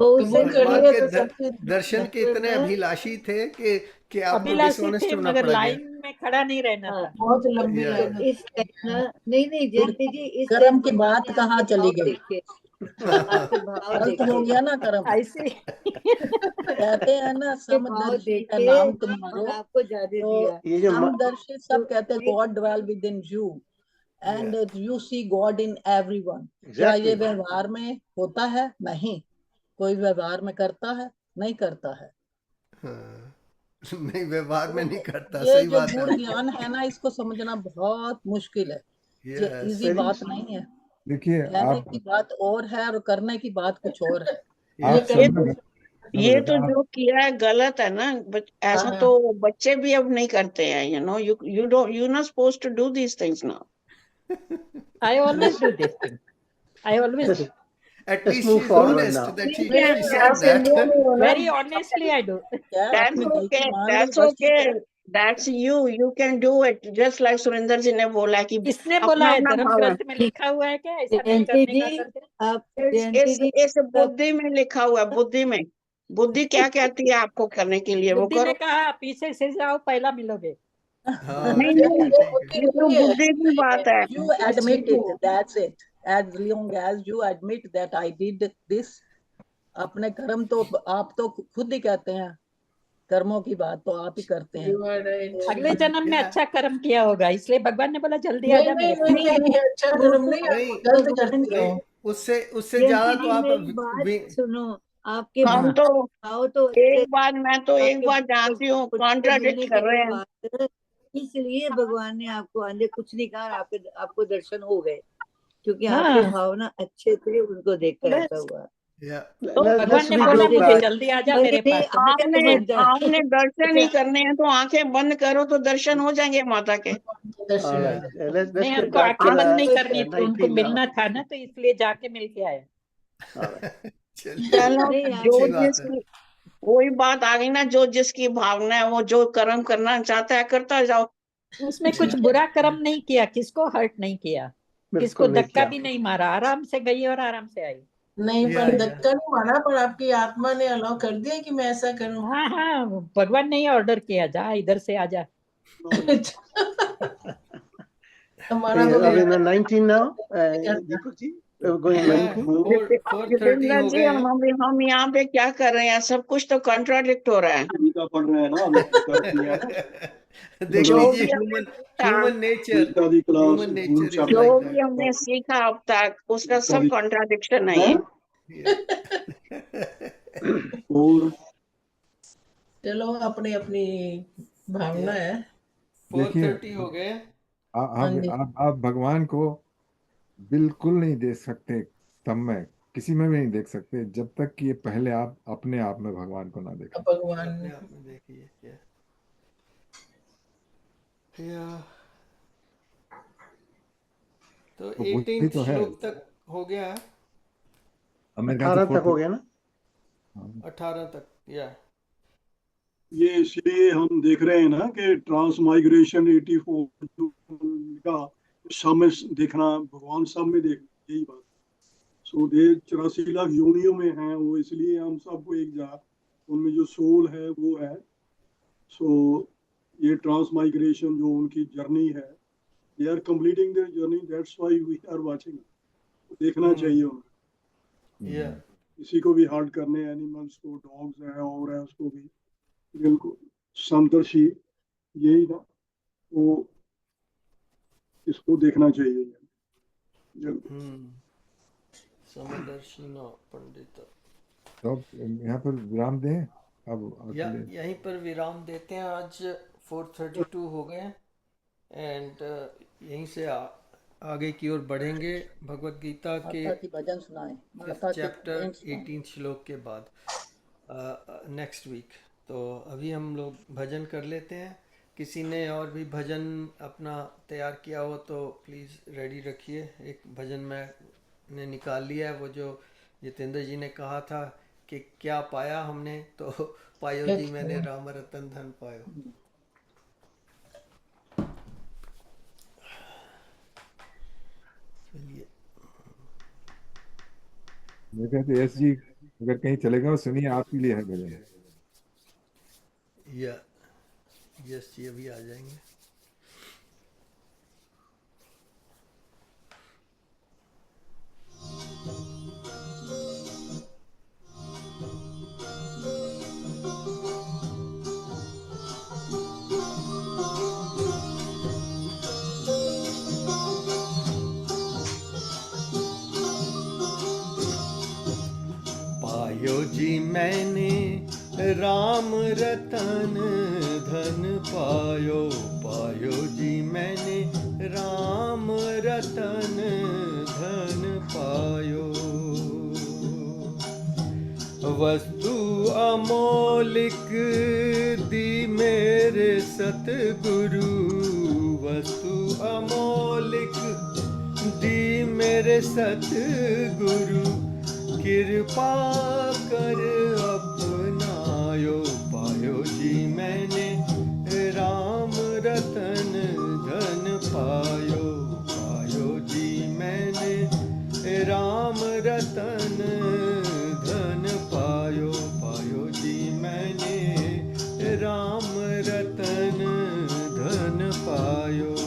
वो उससे कबूल कर भगवान लिया के तो सब चीज दर्शन के इतने अभिलाषी थे कि आपको अभिलाषी डिसऑनेस्ट थे, होना मगर पड़ गया। लाइन में खड़ा नहीं रहना था। बहुत लंबी या- लाइन तो इस टाइम नहीं जयंती जी, इस कर्म टाइम की बात कहाँ चली गई? आपके भाव गलत हो गया ना कर्म। ऐसे कहते हैं ना के भाव समदर्शी का देखे नाम तुम और लो, आपको ज्यादा तो दिया। ये जो समदर्शी सब कहते हैं एक- God dwell within you and you see God in everyone. क्या Exactly. ये व्यवहार में होता है? नहीं। कोई व्यवहार में करता है? नहीं करता है। हाँ, नहीं, व्यवहार में नहीं करता, ये सही जो बात गूढ़ है। ज्ञान है ना, इसको समझना बहुत मुश्किल है। ये Yes. इजी बात नहीं है। देखिए कहने आप की बात और है और करने की बात कुछ और है। आप Yes. ये तो जो किया है गलत है ना। ऐसा हाँ। तो बच्चे भी अब नहीं करते हैं। You not supposed to do these things now. I always do this thing. I always do. At Let's least move she's forward honest now. that she Yeah, said आप इंडिया that. में हो ना, Very honestly I do. क्या That's अपनी गलती okay. मान ली, That's बस ठीक है। okay. That's you. You can do it. Just like Surendra जी ने बोला कि किसने बोला अपना है? अपना धर्म भाव है। ग्रंथ में लिखा हुआ है क्या ऐसा नहीं जयंती करने का? जी, करते आप जयंती जी इस बुद्धि में लिखा हुआ है। बुद्धि में, बुद्धि क्या कहती है आपको करने के लिए, वो बुद्धि ने करो। कहा पीछे से जाओ, पहला मिलोगे। हाँ, नहीं ठीक नहीं, है, ठीक है। ये तो बुद्धि की बात है। You admit it, that's it. As long as you admit that I did this, अपने कर्म तो आप तो खुद ही कहते हैं, कर्मों की बात तो आप ही करते हैं। You are right. अगले जन्म में Yeah. अच्छा कर्म किया होगा, इसलिए भगवान ने बोला जल्दी नहीं आजा नहीं मेरे नहीं नहीं, अच्छा कर्म नहीं, आप नहीं, गलत करती हो। नहीं, उससे जयंती ज्यादा जी तो आप मेरी बात सुनो। आपके हम तो भाव तो अच्छे, एक बात, मैं तो एक आपके बात जानती हूँ, उससे कॉन्ट्राडिक्ट मिलने कर के रहे हैं। बाद इसलिए भगवान ने आपको अंदर कुछ नहीं कहा, आपको दर्शन हो गए, क्योंकि आपके हाँ। भावना अच्छे थे, उनको देखकर ऐसा हुआ। Yeah. तो Let's भगवान ने बोला regroup मुझे back. जल्दी आजा मेरे पास, तो मैं क्या आपने समझदार। आपने दर्शन ही करने हैं तो आंखें बंद करो तो दर्शन हो जाएंगे माता के। All right. Let's नहीं, get हमको back आंखें to बंद नहीं the करनी थी, उनको 19 now. मिलना था ना, तो इसलिए जाके मिल के आए। All right. चलिए, चलो, नहीं, आप जो अच्छी बात है। जिसकी वही बात आ गई ना, जो जिसकी भावना है वो जो कर्म करना चाहता है करता जाओ। उसमें कुछ बुरा कर्म नहीं किया, किसको हर्ट नहीं किया, किसको बिल्कुल नहीं धक्का किया। भी नहीं मारा, आराम से गई और आराम से आई। नहीं, या, पर या। धक्का नहीं मारा, पर आपकी आत्मा ने अलाउ कर दिया कि मैं ऐसा करूं। हाँ हाँ, भगवान ने ऑर्डर किया, जा इधर से आजा। हमारा Are तो we in the 19 now, Deepak ji? going many things. 4:30 Jitendra हो जी गए हैं। हम यहाँ पे क्या कर रहे हैं? सब कुछ तो कॉन्ट्राडिक्ट हो रहा है। गीता पढ़ रहे हैं ना, हम कर दिया ना। देख जो लीजिए भी हमने human nature, Gita the class human nature is जो लाइक भी हमने सीखा अब तक उसका सब कॉन्ट्राडिक्शन है ये। और चलो अपनी अपनी भावना है। देखिए 4:30 हो गए। हाँ जी। आप भगवान को बिल्कुल नहीं देख सकते समय, किसी में भी नहीं देख सकते जब तक कि ये पहले आप अपने आप में भगवान को ना देखें। भगवान अपने आप में देखिए। तो तो बुद्धि 18 तो है। श्लोक तक हो गया है। मेरे ख्याल 18 से तक हो गया ना। 18 तक या ये इसलिए हम देख रहे हैं ना कि ट्रांसमाइग्रेशन 84 का सब में देखना, भगवान सब में देखना, यही बात। सो दे 84 लाख योनियों में हैं वो, इसलिए हम सबको एक जात, उनमें जो सोल है वो है। सो ये ट्रांसमाइग्रेशन जो उनकी जर्नी है, they are completing their journey, that's why we are watching. देखना चाहिए उन्हें। या किसी को भी हार्ट करने, एनिमल्स को, डॉग्स है और है उसको भी, बिल्कुल समदर्शी यही ना, वो इसको देखना चाहिए। समदर्शी ना पंडित। तो यहाँ पर विराम दें अब यहीं पर विराम देते हैं। आज 4:32 हो गए एंड यहीं से आगे की ओर बढ़ेंगे भगवत गीता के माता की भजन सुनाए, माता की चैप्टर भजन सुनाए। 18 श्लोक के बाद नेक्स्ट वीक। तो अभी हम लोग भजन कर लेते हैं। किसी ने और भी भजन अपना तैयार किया हो तो प्लीज़ रेडी रखिए। एक भजन मैंने निकाल लिया है, वो जो जितेंद्र जी ने कहा था कि क्या पाया हमने, तो पायो जी मैंने राम रतन धन पायो। चलिए मेरे ख्याल से यस जी अगर कहीं चले गए सुनिए, आपके लिए है भजन। या यस जी अभी आ जाएंगे। पायो जी मैंने राम रतन धन पायो, पायो जी मैंने राम रतन धन पायो। वस्तु अमोलिक दी मेरे सतगुरु, वस्तु अमोलिक दी मेरे सतगुरु, कृपा कर अपनायो। पायो जी मैंने राम रतन धन पायो, पायो जी मैंने राम रतन धन पायो, पायो जी मैंने राम रतन धन पायो।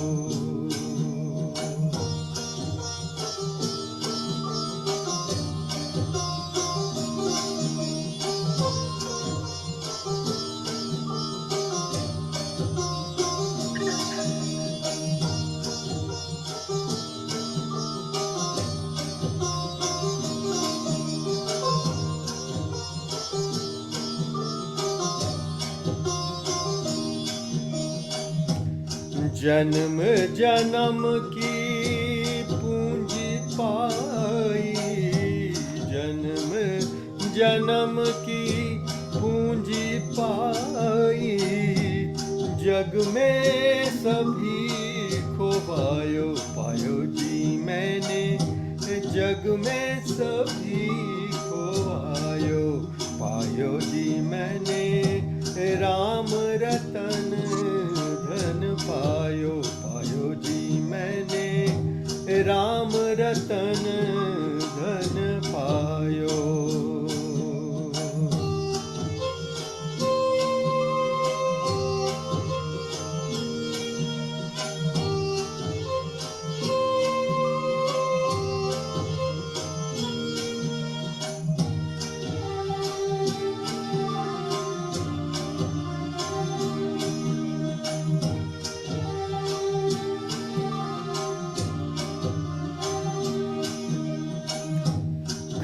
जन्म जन्म की पूंजी पाई, जन्म जन्म की पूंजी पाई, जग में सभी खोवायो। पायो जी मैंने जग में सभी खोवायो, पायो जी मैंने राम रतन धन पायो, पायो जी मैंने राम रतन धन पायो।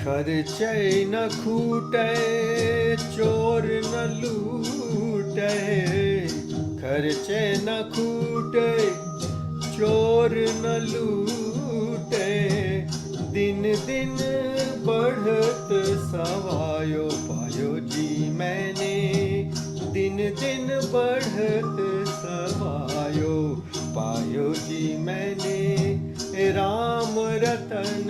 खर्चे न खूटे चोर न लूटे, खर्चे न खूटे चोर न लूटे, दिन दिन बढ़त सवायो पायो जी मैंने, दिन दिन बढ़त सवायो पायो जी मैंने, राम रतन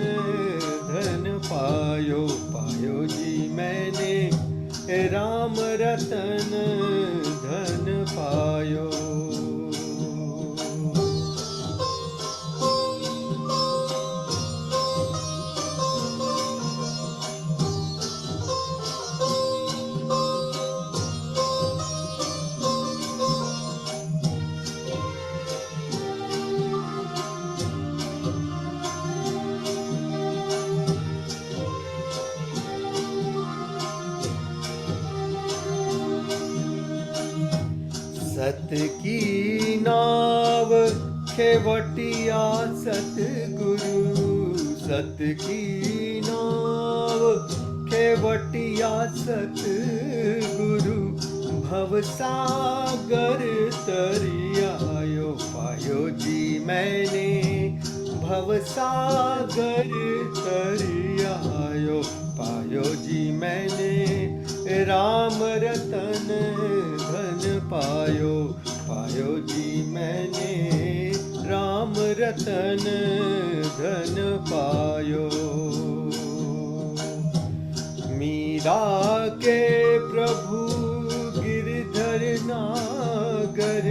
धन पायो पायो जी मैंने, राम रतन धन पायो। सत की नाव खेवटिया सतगुरु, सत की नाव खेवटिया सतगुरु, भवसागर तरियायो पायो जी मैंने, भवसागर तरियायो पायो जी मैंने, राम रतन धन पायो पायो जी मैंने, राम रतन धन पायो। मीरा के प्रभु गिरधर नागर,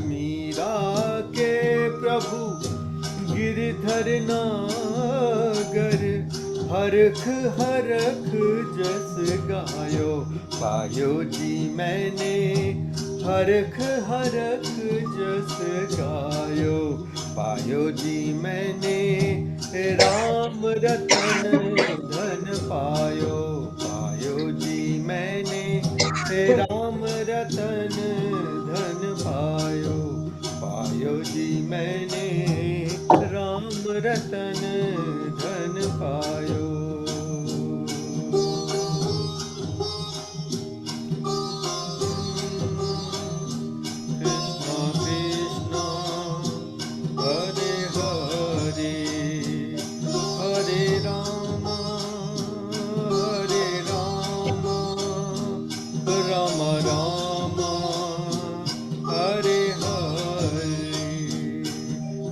मीरा के प्रभु गिरधर नागर, हरख हरख जस गायो पायो जी मैंने, हरख हरख जस गायो पायो जी मैंने, राम रतन धन पायो पायो जी मैंने, राम रतन धन पायो पायो जी मैंने, राम रतन धन पायो।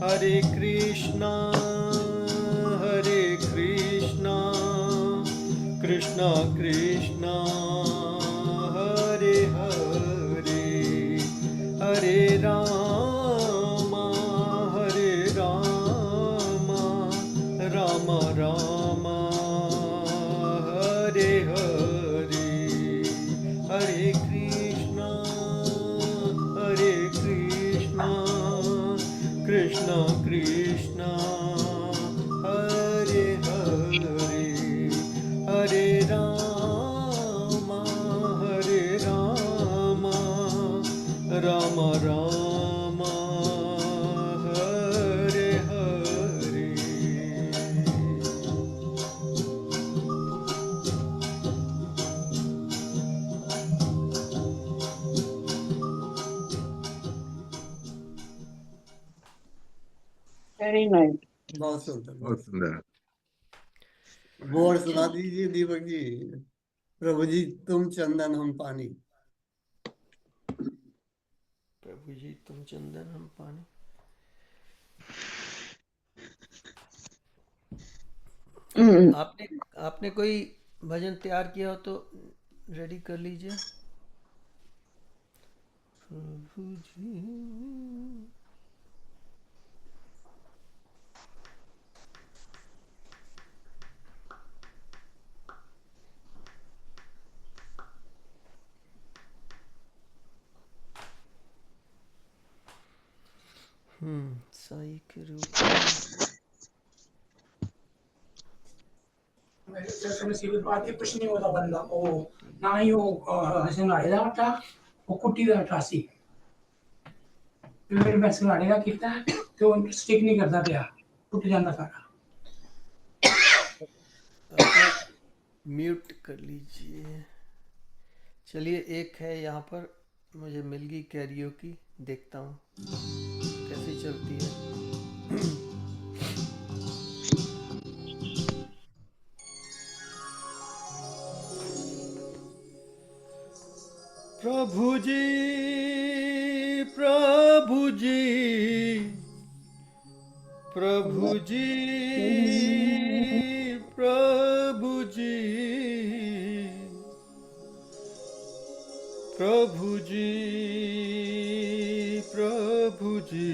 Hare Krishna, Hare Krishna, Krishna Krishna, Hare Hare, Hare Rama, Hare Rama, Rama Rama, Hare Hare, Hare Krishna, Hare Krishna, Krishna Krishna, Hare Hare, Hare Rama, Hare Rama, Rama Rama, Hare Hare. Very nice. बहुत सुंदर बहुत सुंदर। Board सुना दीजिए दीपक जी। प्रभु जी तुम चंदन हम पानी। प्रभु जी तुम चंदन हम पानी। आपने आपने कोई भजन तैयार किया हो तो रेडी कर लीजिए। प्रभु जी साई के रूप में सीधी बात ही कुछ नहीं होता बंदा वो ना ही वो हसन आएगा था वो कुट्टी का ट्रासी फिर मैं सुनाने कितना तो स्टिक नहीं करता था टूट जाता सारा। म्यूट कर लीजिए। चलिए, एक है यहाँ पर, मुझे मिल गई कैरियोकी, देखता हूँ कैसी चलती है। प्रभु जी, प्रभु जी, प्रभु जी, प्रभु जी, प्रभु जी, प्रभु जी।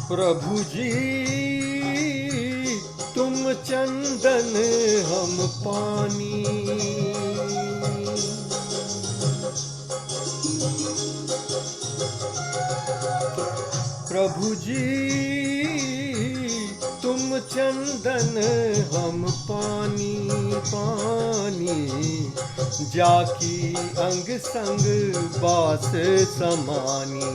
प्रभु जी, तुम चंदन हम पानी, प्रभु जी, तुम चंदन हम पानी, पानी, जाकी अंग संग बास समानी,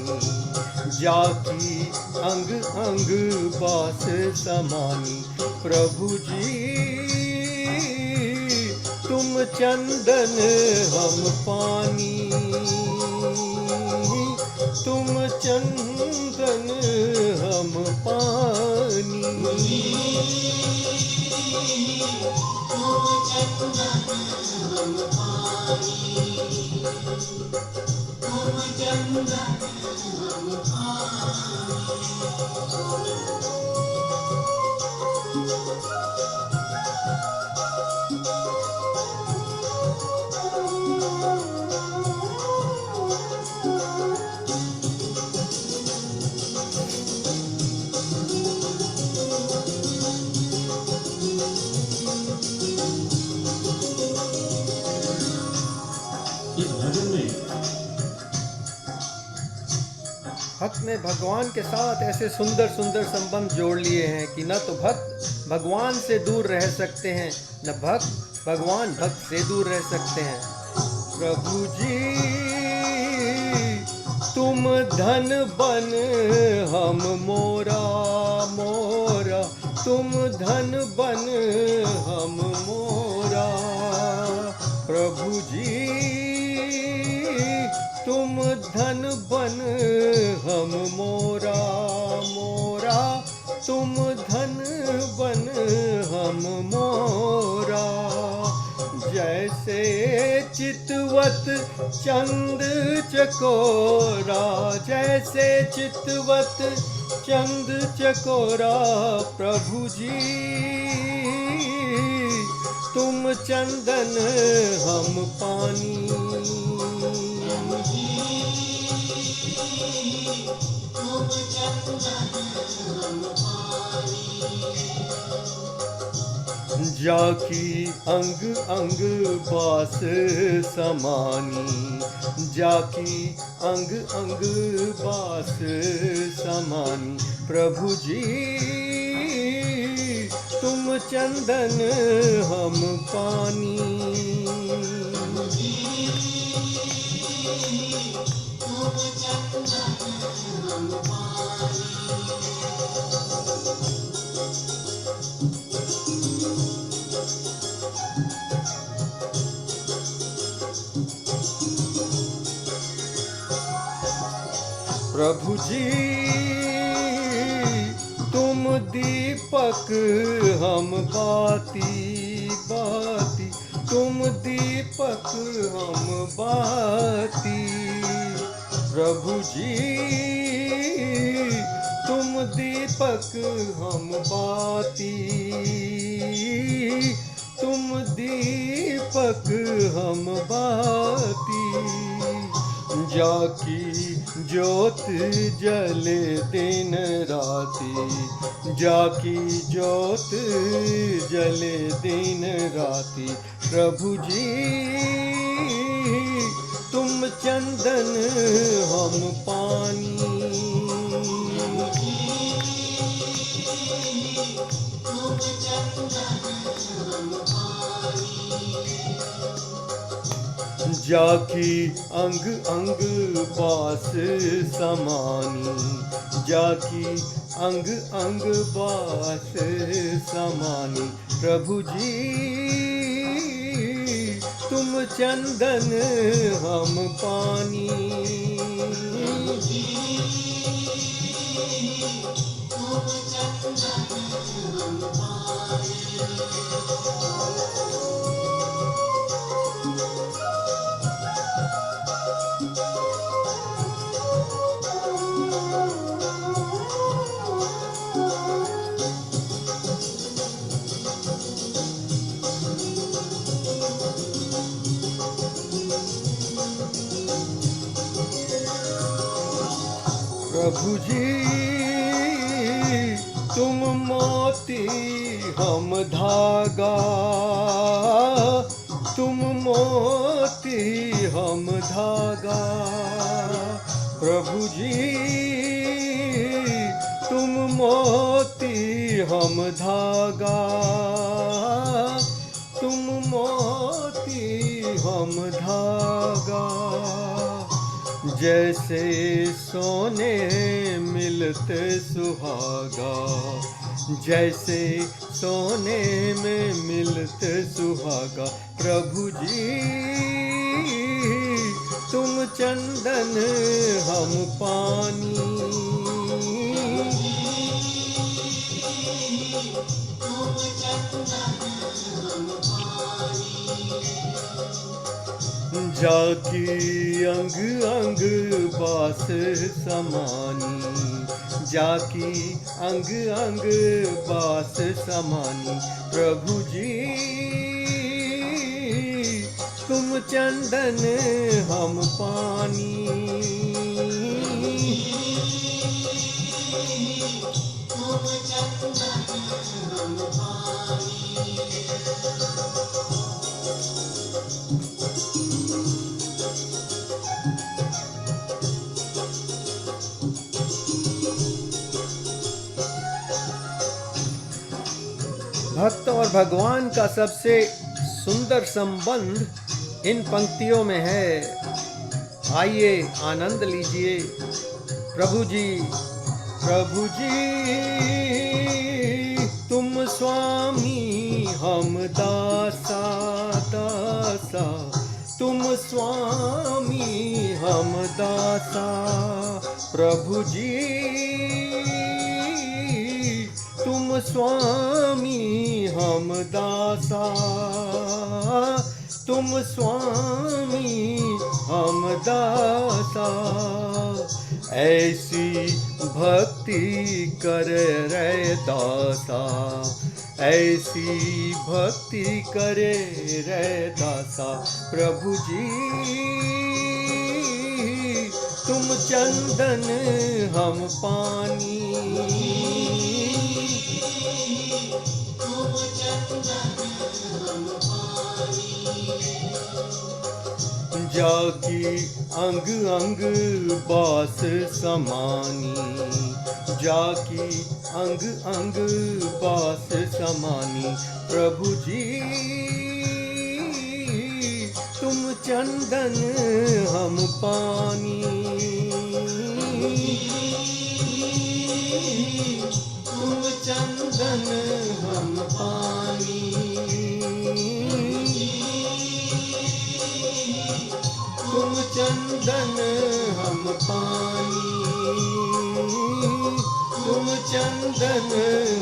जाकी अंग अंग बास समानी। प्रभु जी, तुम चंदन हम पानी, तुम चंदन हम पानी, तुम चंदन हम पानी, तुम चंदन हम पानी। भक्त ने भगवान के साथ ऐसे सुंदर सुंदर संबंध जोड़ लिए हैं कि न तो भक्त भगवान से दूर रह सकते हैं, न भक्त भगवान भक्त से दूर रह सकते हैं। प्रभु जी, तुम धन बन हम मोरा, मोरा, तुम धन बन हम मोरा। प्रभु जी, तुम धन बन हम मोरा, मोरा, तुम धन बन हम मोरा। जैसे चितवत चंद चकोरा, जैसे चितवत चंद चकोरा। प्रभु जी, तुम चंदन हम पानी, तुम चंदन हम पानी। जाकी अंग अंग बास समानी, जाकी अंग अंग बास समानी। प्रभु जी, तुम चंदन हम पानी, तुम चंदन हम पानी। प्रभु जी, तुम दीपक हम बाती, बाती, तुम दीपक हम बाती। प्रभु जी, तुम दीपक हम बाती, तुम दीपक हम बाती। जाकी ज्योत जले दिन राती, जाकी ज्योत जले दिन राती। प्रभु जी, तुम चंदन हम पानी, तुम चंदन हम पानी। जाकी अंग अंग बास समानी, जाकी अंग अंग बास समानी। प्रभु जी तुम चंदन हम पानी, प्रभु जी तुम मोती हम धागा, तुम मोती हम धागा। प्रभु जी तुम मोती हम धागा, तुम मोती हम धागा। जैसे सोने मिलते सुहागा, जैसे सोने में मिलते सुहागा। प्रभु जी तुम चंदन हम पानी, जाकी अंग अंग बास समानी, जाकी अंग अंग बास समानी। प्रभु जी तुम चंदन हम पानी, भक्त और भगवान का सबसे सुंदर संबंध इन पंक्तियों में है। आइए आनंद लीजिए। प्रभु जी, प्रभु जी तुम स्वामी हम दासा दासा, तुम स्वामी हम दासा। प्रभु जी तुम स्वामी हम दासा, तुम स्वामी हम दासा। ऐसी भक्ति कर रे दासा, ऐसी भक्ति करे रे दासा। प्रभु जी तुम चंदन हम पानी, जाकी अंग अंग बास समानी, जाकी अंग अंग बास समानी। प्रभु जी तुम चंदन हम पानी, तुम चंदन हम पानी, तुम चंदन हम पानी, तुम चंदन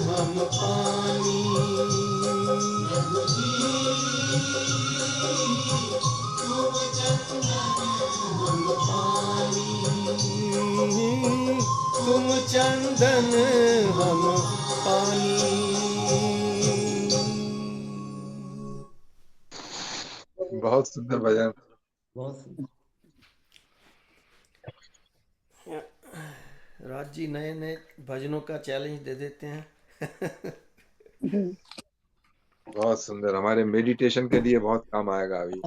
हम पानी। तुम चंदन हम पानी। बहुत सुंदर भजन। बहुत राज जी नए नए भजनों का चैलेंज दे देते हैं। बहुत सुंदर, हमारे मेडिटेशन के लिए बहुत काम आएगा अभी।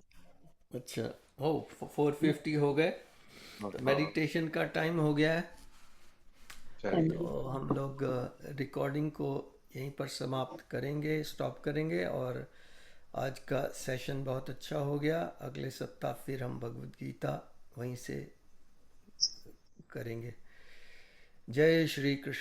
अच्छा, हो 450 हो गए तो मेडिटेशन का टाइम हो गया है। तो हम लोग रिकॉर्डिंग को यहीं पर समाप्त करेंगे, स्टॉप करेंगे और आज का सेशन बहुत अच्छा हो गया। अगले सप्ताह फिर हम भगवद गीता वहीं से करेंगे। जय श्री कृष्ण।